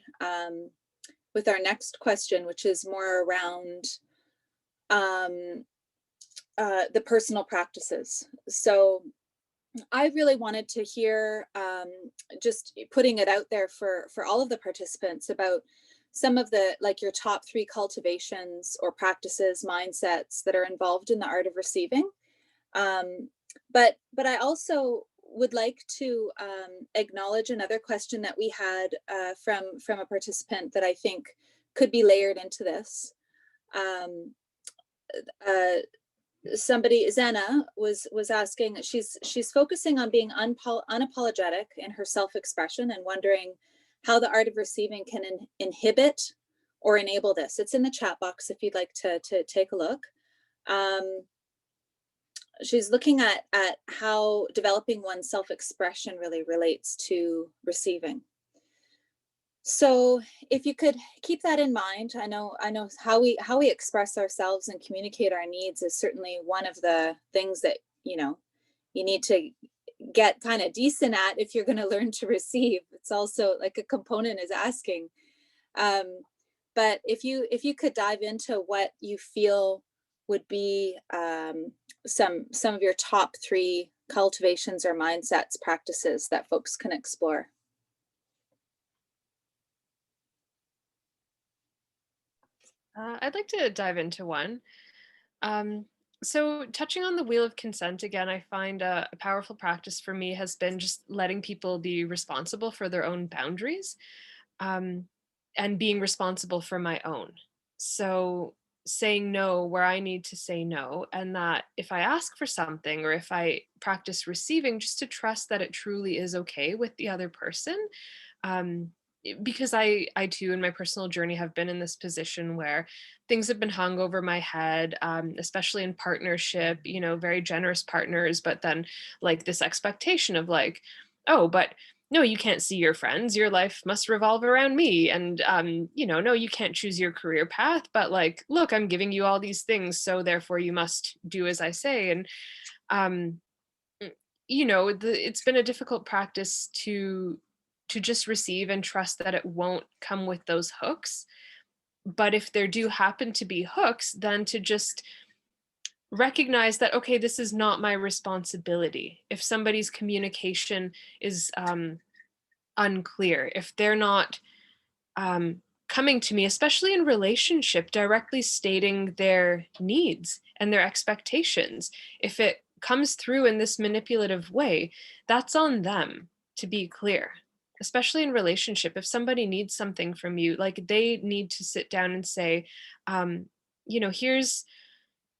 with our next question, which is more around the personal practices. So I really wanted to hear, just putting it out there for all of the participants, about some of the, like, your top 3 cultivations or practices, mindsets that are involved in the art of receiving. But I also would like to acknowledge another question that we had from a participant that I think could be layered into this. Somebody, Zena, was asking, she's focusing on being unapologetic in her self-expression, and wondering how the art of receiving can inhibit or enable this. It's in the chat box if you'd like to take a look. she's looking at how developing one's self-expression really relates to receiving. So if you could keep that in mind, I know how we express ourselves and communicate our needs is certainly one of the things that, you know, you need to get kind of decent at if you're going to learn to receive. It's also like a component is asking. But if you could dive into what you feel would be some of your top 3 cultivations or mindsets, practices that folks can explore. I'd like to dive into one. So touching on the wheel of consent again, I find a powerful practice for me has been just letting people be responsible for their own boundaries, um, and being responsible for my own. So saying no where I need to say no, and that if I ask for something or if I practice receiving, just to trust that it truly is okay with the other person. Um, because I too in my personal journey have been in this position where things have been hung over my head, especially in partnership, you know, very generous partners, but then like this expectation of like, oh, but no, you can't see your friends, your life must revolve around me, and you know, no, you can't choose your career path, but like, look, I'm giving you all these things, so therefore you must do as I say. And um you know, it's been a difficult practice to just receive and trust that it won't come with those hooks. But if there do happen to be hooks, then to just recognize that, okay, this is not my responsibility. If somebody's communication is unclear, if they're not coming to me, especially in relationship, directly stating their needs and their expectations, if it comes through in this manipulative way, that's on them, to be clear. Especially in relationship, if somebody needs something from you, like they need to sit down and say, you know, here's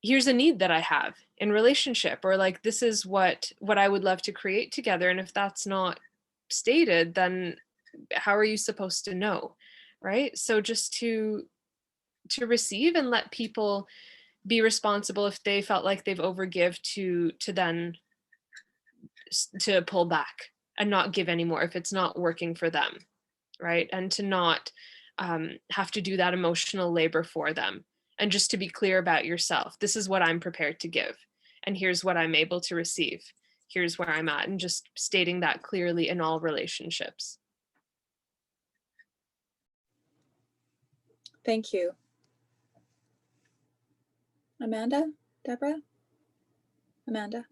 a need that I have in relationship, or like this is what I would love to create together. And if that's not stated, then how are you supposed to know? Right? So just to receive and let people be responsible if they felt like they've overgive, to then to pull back and not give anymore if it's not working for them, right? And to not have to do that emotional labor for them, and just to be clear about yourself. This is what I'm prepared to give, and here's what I'm able to receive. Here's where I'm at, and just stating that clearly in all relationships. Thank you. Amanda, Deborah, Amanda.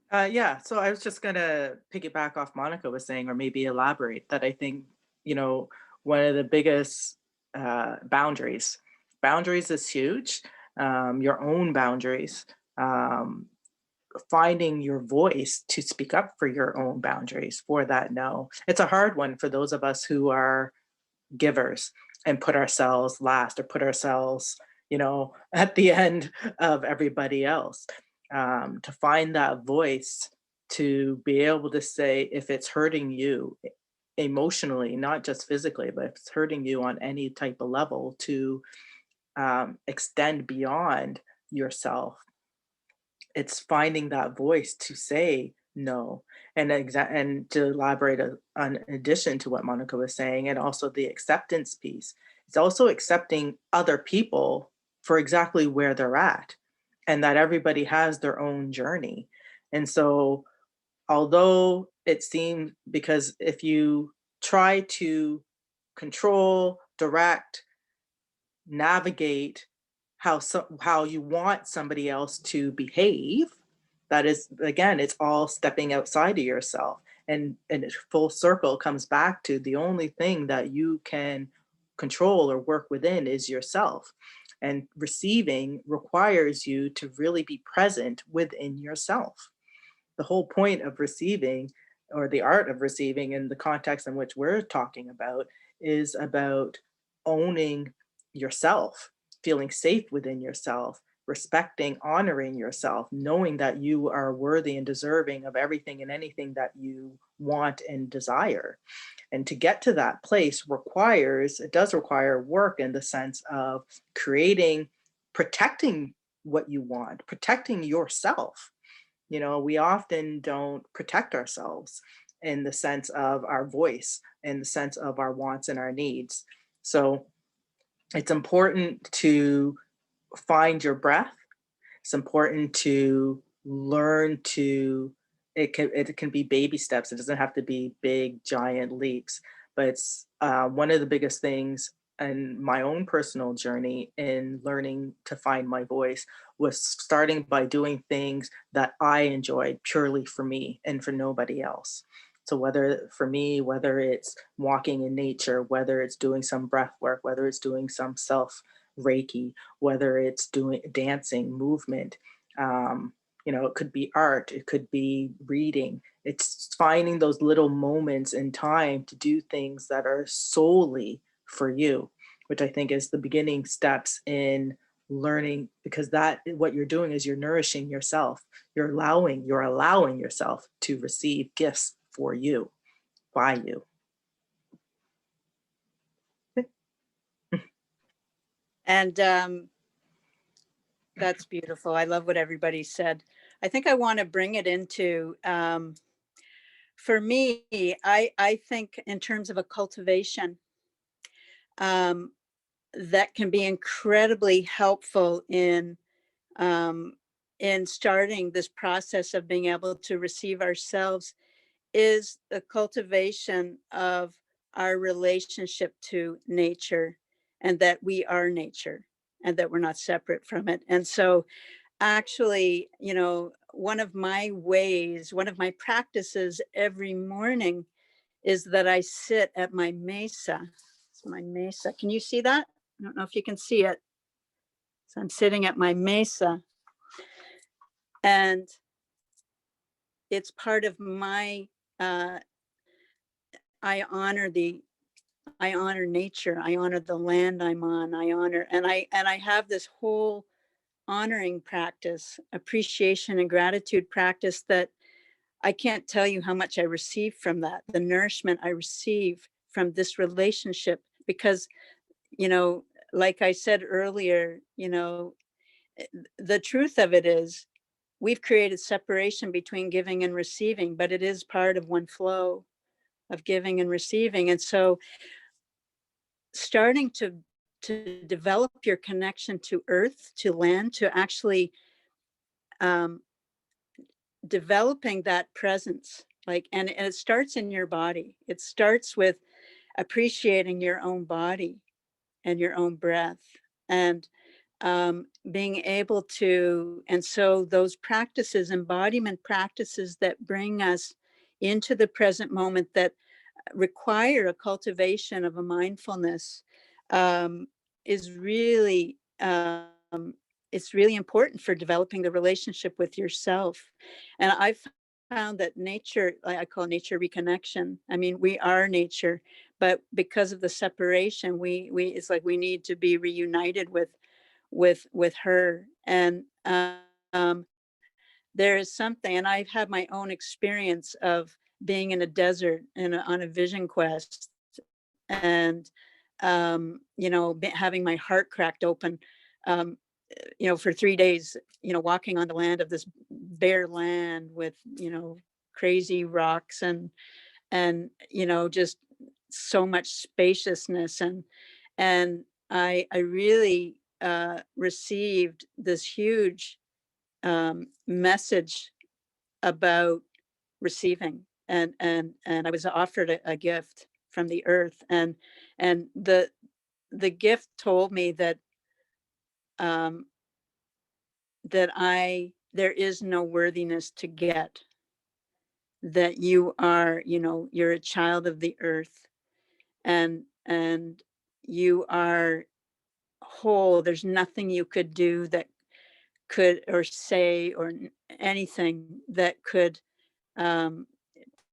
Yeah, so I was just gonna piggyback off Monica was saying, or maybe elaborate that I think, you know, one of the biggest boundaries is huge. Your own boundaries, um, finding your voice to speak up for your own boundaries for that no. It's a hard one for those of us who are givers and put ourselves last or put ourselves, you know, at the end of everybody else. To find that voice to be able to say if it's hurting you emotionally, not just physically, but if it's hurting you on any type of level, to extend beyond yourself. It's finding that voice to say no. And to elaborate on in addition to what Monica was saying, and also the acceptance piece, it's also accepting other people for exactly where they're at, and that everybody has their own journey. And so although it seems, because if you try to control, direct, navigate how you want somebody else to behave, that is, again, it's all stepping outside of yourself. And it full circle comes back to the only thing that you can control or work within is yourself. And receiving requires you to really be present within yourself. The whole point of receiving, or the art of receiving in the context in which we're talking about, is about owning yourself, feeling safe within yourself, respecting, honoring yourself, knowing that you are worthy and deserving of everything and anything that you want and desire. And to get to that place it does require work in the sense of creating, protecting what you want, protecting yourself, You know, we often don't protect ourselves in the sense of our voice, in the sense of our wants and our needs. So it's important to find your breath. It's important to learn to, it can be baby steps. It doesn't have to be big giant leaps, but it's one of the biggest things in my own personal journey in learning to find my voice was starting by doing things that I enjoyed purely for me and for nobody else. So whether for me, whether it's walking in nature, whether it's doing some breath work, whether it's doing some self Reiki, whether it's doing dancing, movement, um, you know, it could be art, it could be reading. It's finding those little moments in time to do things that are solely for you, which I think is the beginning steps in learning, because that what you're doing is you're nourishing yourself. You're allowing yourself to receive gifts for you, by you. And that's beautiful. I love what everybody said. I think I want to bring it into, for me, I think in terms of a cultivation, um, that can be incredibly helpful um, in starting this process of being able to receive ourselves, is the cultivation of our relationship to nature, and that we are nature and that we're not separate from it. And so actually, you know, one of my ways, one of my practices every morning is that I sit at my mesa. It's my mesa. Can you see that? I don't know if you can see it. So I'm sitting at my mesa, and it's part of my, uh, I honor I honor nature. I honor the land I'm on. I honor, and I have this whole honoring practice, appreciation and gratitude practice, that I can't tell you how much I receive from that, the nourishment I receive from this relationship. Because, you know, like I said earlier, you know, the truth of it is we've created separation between giving and receiving, but it is part of one flow of giving and receiving. And so starting to develop your connection to earth, to land, to actually um, developing that presence, like, and it starts in your body. It starts with appreciating your own body and your own breath, and being able to, and so those practices, embodiment practices that bring us into the present moment, that require a cultivation of a mindfulness, um, is really, it's really important for developing the relationship with yourself. And I've found that nature, I call nature reconnection. I mean, we are nature, but because of the separation, we it's like we need to be reunited with her. And there is something, and I've had my own experience of being in a desert and on a vision quest, and you know, having my heart cracked open, um, you know, for 3 days, you know, walking on the land of this bare land with, you know, crazy rocks, and you know, just so much spaciousness, and I really received this huge message about receiving, and I was offered a gift from the earth, and the gift told me that um, that there is no worthiness to get, that you are, you know, you're a child of the earth, and you are whole. There's nothing you could do that could, or say, or anything that could um,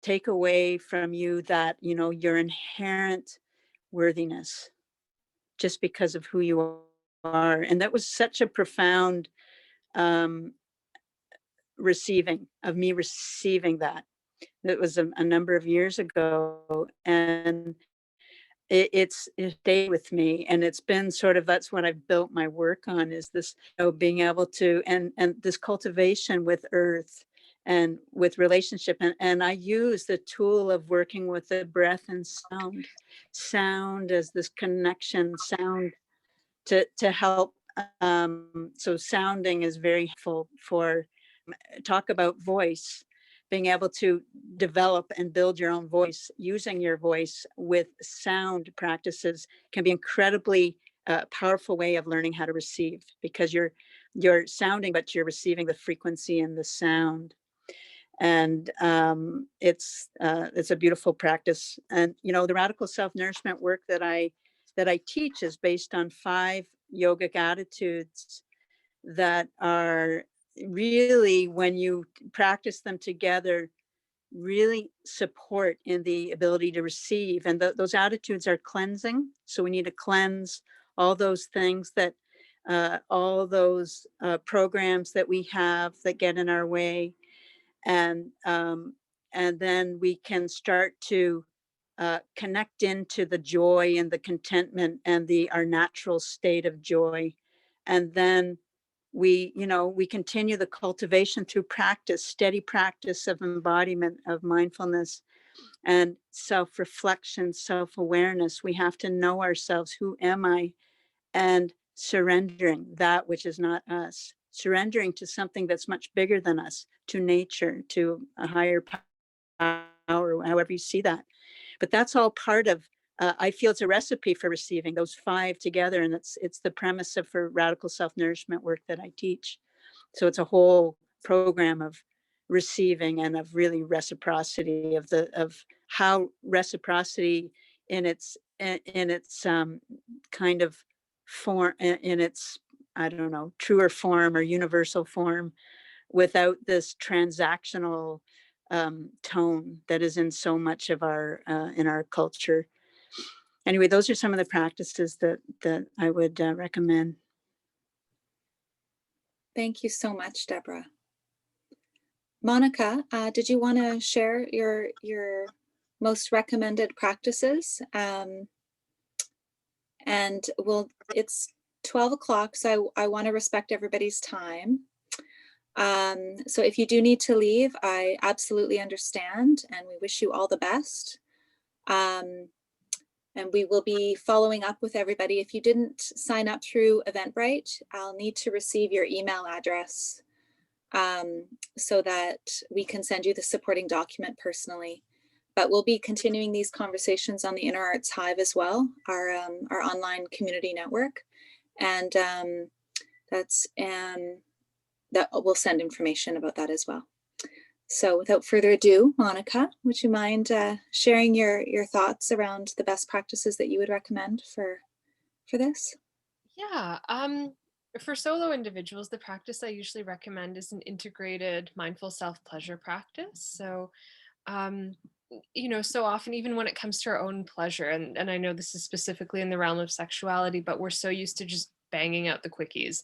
take away from you that, you know, your inherent worthiness, just because of who you are. And that was such a profound um, receiving, of me receiving that. That was a number of years ago, and it stayed with me, and it's been sort of, that's what I've built my work on, is this, you know, being able to, and this cultivation with earth, and with relationship. And I use the tool of working with the breath and sound as this connection, sound to help. So sounding is very helpful for, talk about voice, being able to develop and build your own voice, using your voice with sound practices can be incredibly powerful way of learning how to receive, because you're sounding, but you're receiving the frequency and the sound. And it's a beautiful practice. And the radical self-nourishment work that I teach is based on 5 yogic attitudes that are really, when you practice them together, really support in the ability to receive. And those attitudes are cleansing. So we need to cleanse all those things that all those programs that we have that get in our way. And then we can start to connect into the joy and the contentment and our natural state of joy. And then we continue the cultivation through practice, steady practice of embodiment, of mindfulness and self-reflection, self-awareness. We have to know ourselves. Who am I? And surrendering that which is not us, surrendering to something that's much bigger than us, to nature, to a higher power, however you see that. But that's all part of, I feel it's a recipe for receiving those 5 together. And it's the premise of for radical self-nourishment work that I teach. So it's a whole program of receiving and of really reciprocity, of how reciprocity in its kind of form, in its, I don't know, truer form or universal form, without this transactional tone that is in so much of our in our culture. Anyway, those are some of the practices that I would recommend. Thank you so much, Deborah. Monica, did you want to share your most recommended practices? And it's 12 o'clock, so I want to respect everybody's time. So if you do need to leave, I absolutely understand, and we wish you all the best. And we will be following up with everybody. If you didn't sign up through Eventbrite, I'll need to receive your email address so that we can send you the supporting document personally. But we'll be continuing these conversations on the Inner Arts Hive as well, our online community network. And that we'll send information about that as well. So without further ado, Monica, would you mind sharing your thoughts around the best practices that you would recommend for this? Yeah. For solo individuals, the practice I usually recommend is an integrated mindful self-pleasure practice. So, so often, even when it comes to our own pleasure, and I know this is specifically in the realm of sexuality, but we're so used to just banging out the quickies.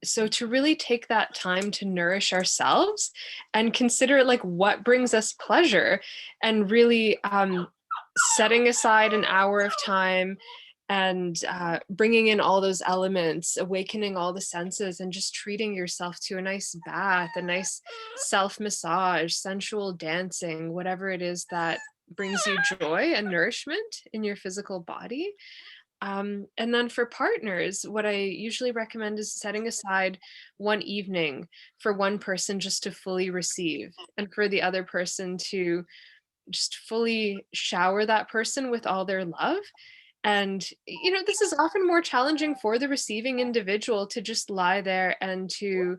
So to really take that time to nourish ourselves and consider like what brings us pleasure, and really setting aside an hour of time and bringing in all those elements, awakening all the senses, and just treating yourself to a nice bath, a nice self-massage, sensual dancing, whatever it is that brings you joy and nourishment in your physical body. And then for partners, what I usually recommend is setting aside one evening for one person just to fully receive, and for the other person to just fully shower that person with all their love. And, this is often more challenging for the receiving individual to just lie there and to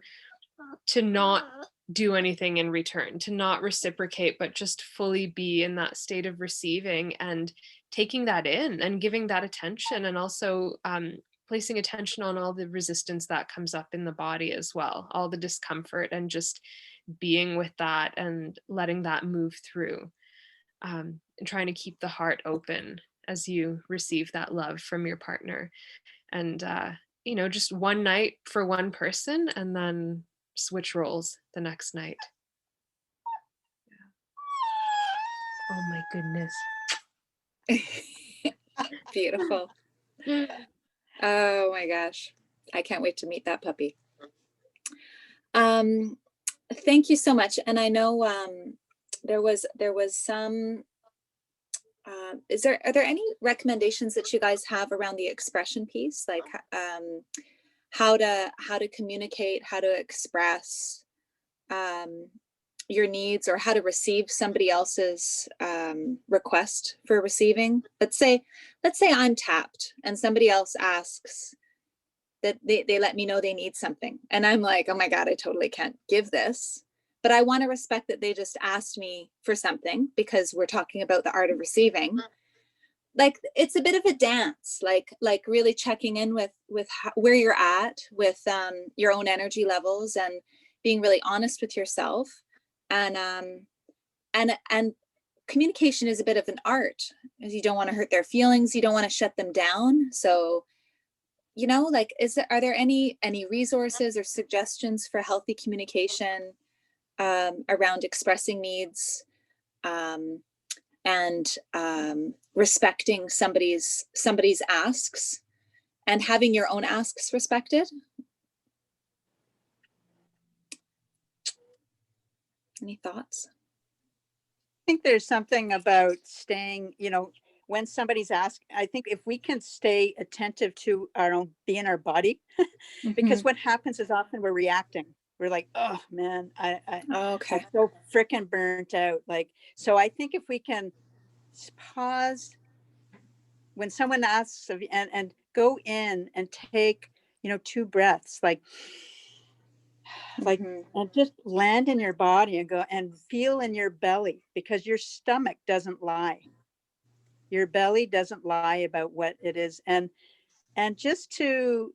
not do anything in return, to not reciprocate, but just fully be in that state of receiving and taking that in and giving that attention, and also placing attention on all the resistance that comes up in the body as well, all the discomfort, and just being with that and letting that move through, and trying to keep the heart open as you receive that love from your partner. And just one night for one person, and then switch roles the next night. Yeah. Oh my goodness. Beautiful. Oh my gosh. I can't wait to meet that puppy. Thank you so much. And I know there was some. Are there any recommendations that you guys have around the expression piece, like how to communicate, how to express your needs, or how to receive somebody else's request for receiving? Let's say I'm tapped and somebody else asks that they let me know they need something, and I'm like, oh my God, I totally can't give this, but I want to respect that they just asked me for something, because we're talking about the art of receiving. Like, it's a bit of a dance, like really checking in with where you're at with your own energy levels, and being really honest with yourself. And and communication is a bit of an art, as you don't want to hurt their feelings, you don't want to shut them down. So, like, are there any resources or suggestions for healthy communication around expressing needs, and respecting somebody's asks, and having your own asks respected? Any thoughts? I think there's something about staying, when somebody's asked, I think if we can stay attentive to our own, be in our body, because what happens is often we're reacting. We're like, oh man, Okay. I'm so freaking burnt out. Like, so I think if we can pause when someone asks and go in and take, 2 breaths, like, and just land in your body and go and feel in your belly, because your stomach doesn't lie. Your belly doesn't lie about what it is. And just to,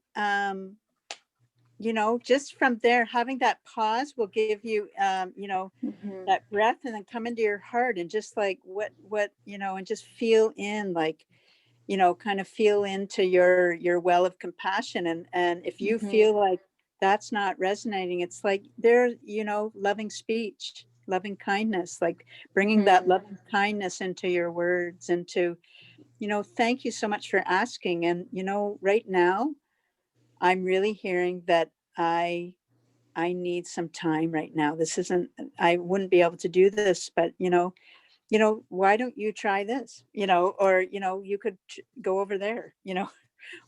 just from there, having that pause will give you, that breath, and then come into your heart and just like what, and just feel in, like, kind of feel into your well of compassion. And if you feel like that's not resonating, it's like there, loving speech, loving kindness, like bringing that loving kindness into your words, into, thank you so much for asking. And, right now I'm really hearing that I need some time right now. This isn't, I wouldn't be able to do this, but, why don't you try this, or, you could go over there,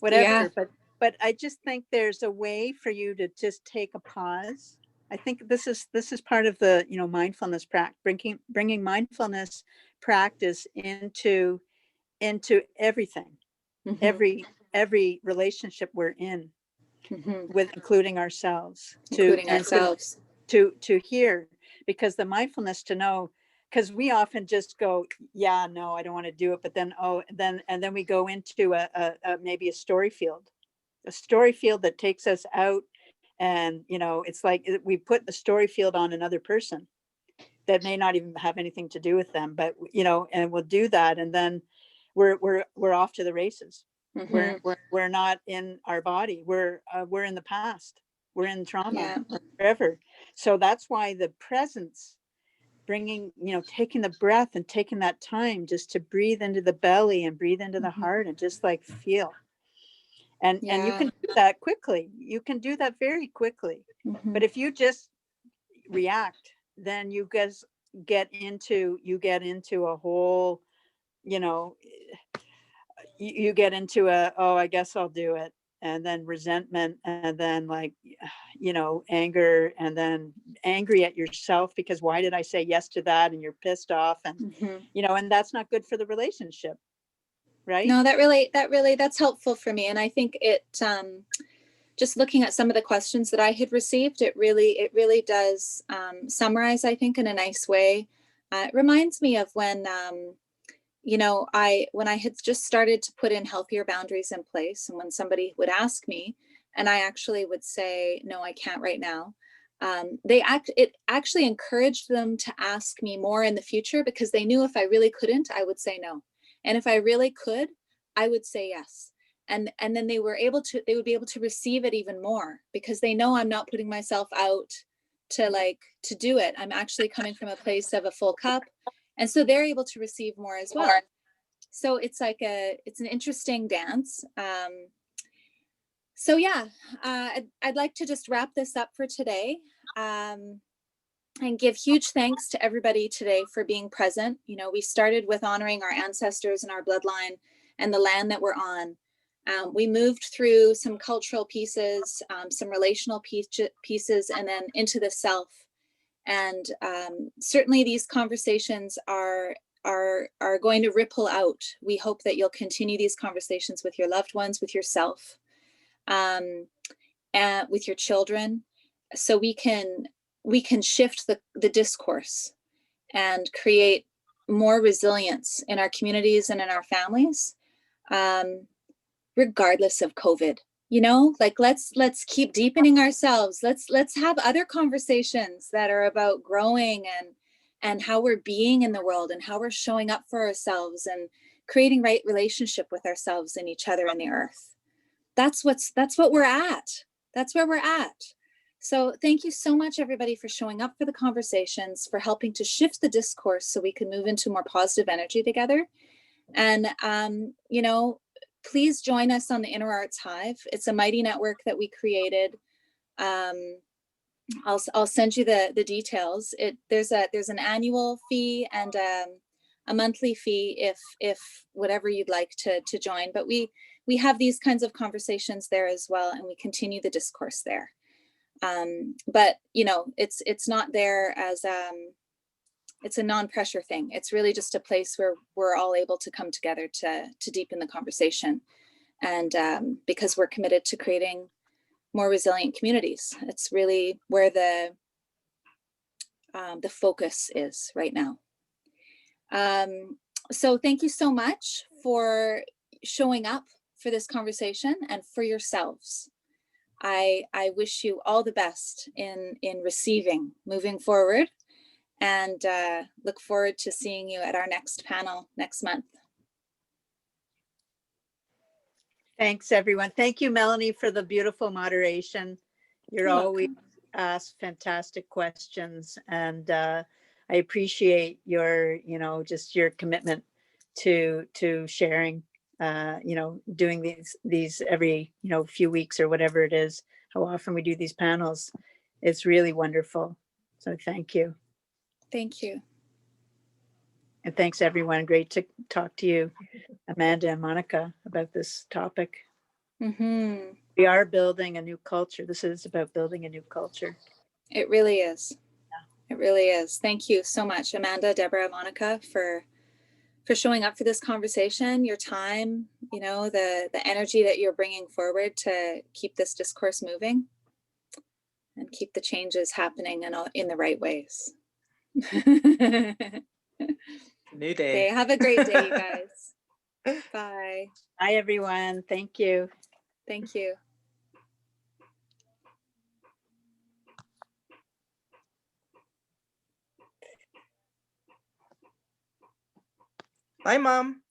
whatever. Yeah. But I just think there's a way for you to just take a pause. I think this is part of the, mindfulness practice, bringing mindfulness practice into everything, every relationship we're in, with including ourselves, Including ourselves. to hear, because the mindfulness to know, because we often just go, yeah, no, I don't want to do it, but then and then we go into a maybe a story field that takes us out. And it's like we put the story field on another person that may not even have anything to do with them, but and we'll do that, and then we're off to the races. We're not in our body. We're in the past. We're in trauma, forever. So that's why the presence, bringing, taking the breath and taking that time just to breathe into the belly and breathe into the heart and just like feel. And you can do that quickly. You can do that very quickly. But if you just react, then you guys get into a whole, you get into oh, I guess I'll do it. And then resentment, and then like, anger, and then angry at yourself because why did I say yes to that? And you're pissed off, and, and that's not good for the relationship. Right. No, that's helpful for me. And I think it, just looking at some of the questions that I had received, it really does summarize, I think, in a nice way. It reminds me of when, when I had just started to put in healthier boundaries in place, and when somebody would ask me, and I actually would say, no, I can't right now. It actually encouraged them to ask me more in the future, because they knew if I really couldn't, I would say no. And if I really could, I would say yes. And then they would be able to receive it even more, because they know I'm not putting myself out to do it. I'm actually coming from a place of a full cup. And so they're able to receive more as well. So it's like it's an interesting dance. So yeah, I'd like to just wrap this up for today. and give huge thanks to everybody today for being present. You know, we started with honoring our ancestors and our bloodline and the land that we're on. We moved through some cultural pieces, some relational pieces, and then into the self. And certainly these conversations are going to ripple out. We hope that you'll continue these conversations with your loved ones, with yourself, and with your children, so we can shift the discourse and create more resilience in our communities and in our families, regardless of COVID. You know, like let's keep deepening ourselves. Let's have other conversations that are about growing and how we're being in the world and how we're showing up for ourselves and creating right relationship with ourselves and each other and the earth. That's what we're at. That's where we're at. So thank you so much, everybody, for showing up for the conversations, for helping to shift the discourse so we can move into more positive energy together. And, you know, please join us on the Inner Arts Hive. It's a mighty network that we created. I'll send you the details. There's an annual fee and a monthly fee if whatever you'd like to join. But we have these kinds of conversations there as well, and we continue the discourse there. But you know, it's not there as it's a non-pressure thing. It's really just a place where we're all able to come together to deepen the conversation, and because we're committed to creating more resilient communities. It's really where the focus is right now. So thank you so much for showing up for this conversation and for yourselves. I wish you all the best in receiving, moving forward, and look forward to seeing you at our next panel next month. Thanks, everyone. Thank you, Melanie, for the beautiful moderation. You're always asked fantastic questions, and I appreciate your, you know, just your commitment to sharing, you know, doing these every, you know, few weeks or whatever it is, how often we do these panels. It's really wonderful. So thank you. Thank you. And thanks, everyone. Great to talk to you, Amanda and Monica, about this topic. Mm-hmm. We are building a new culture. This is about building a new culture. It really is. Yeah. It really is. Thank you so much, Amanda, Deborah, Monica, for showing up for this conversation, your time, you know, the energy that you're bringing forward to keep this discourse moving and keep the changes happening in the right ways. New day. Okay, have a great day, you guys. Bye. Bye, everyone. Thank you. Thank you. Bye, Mom.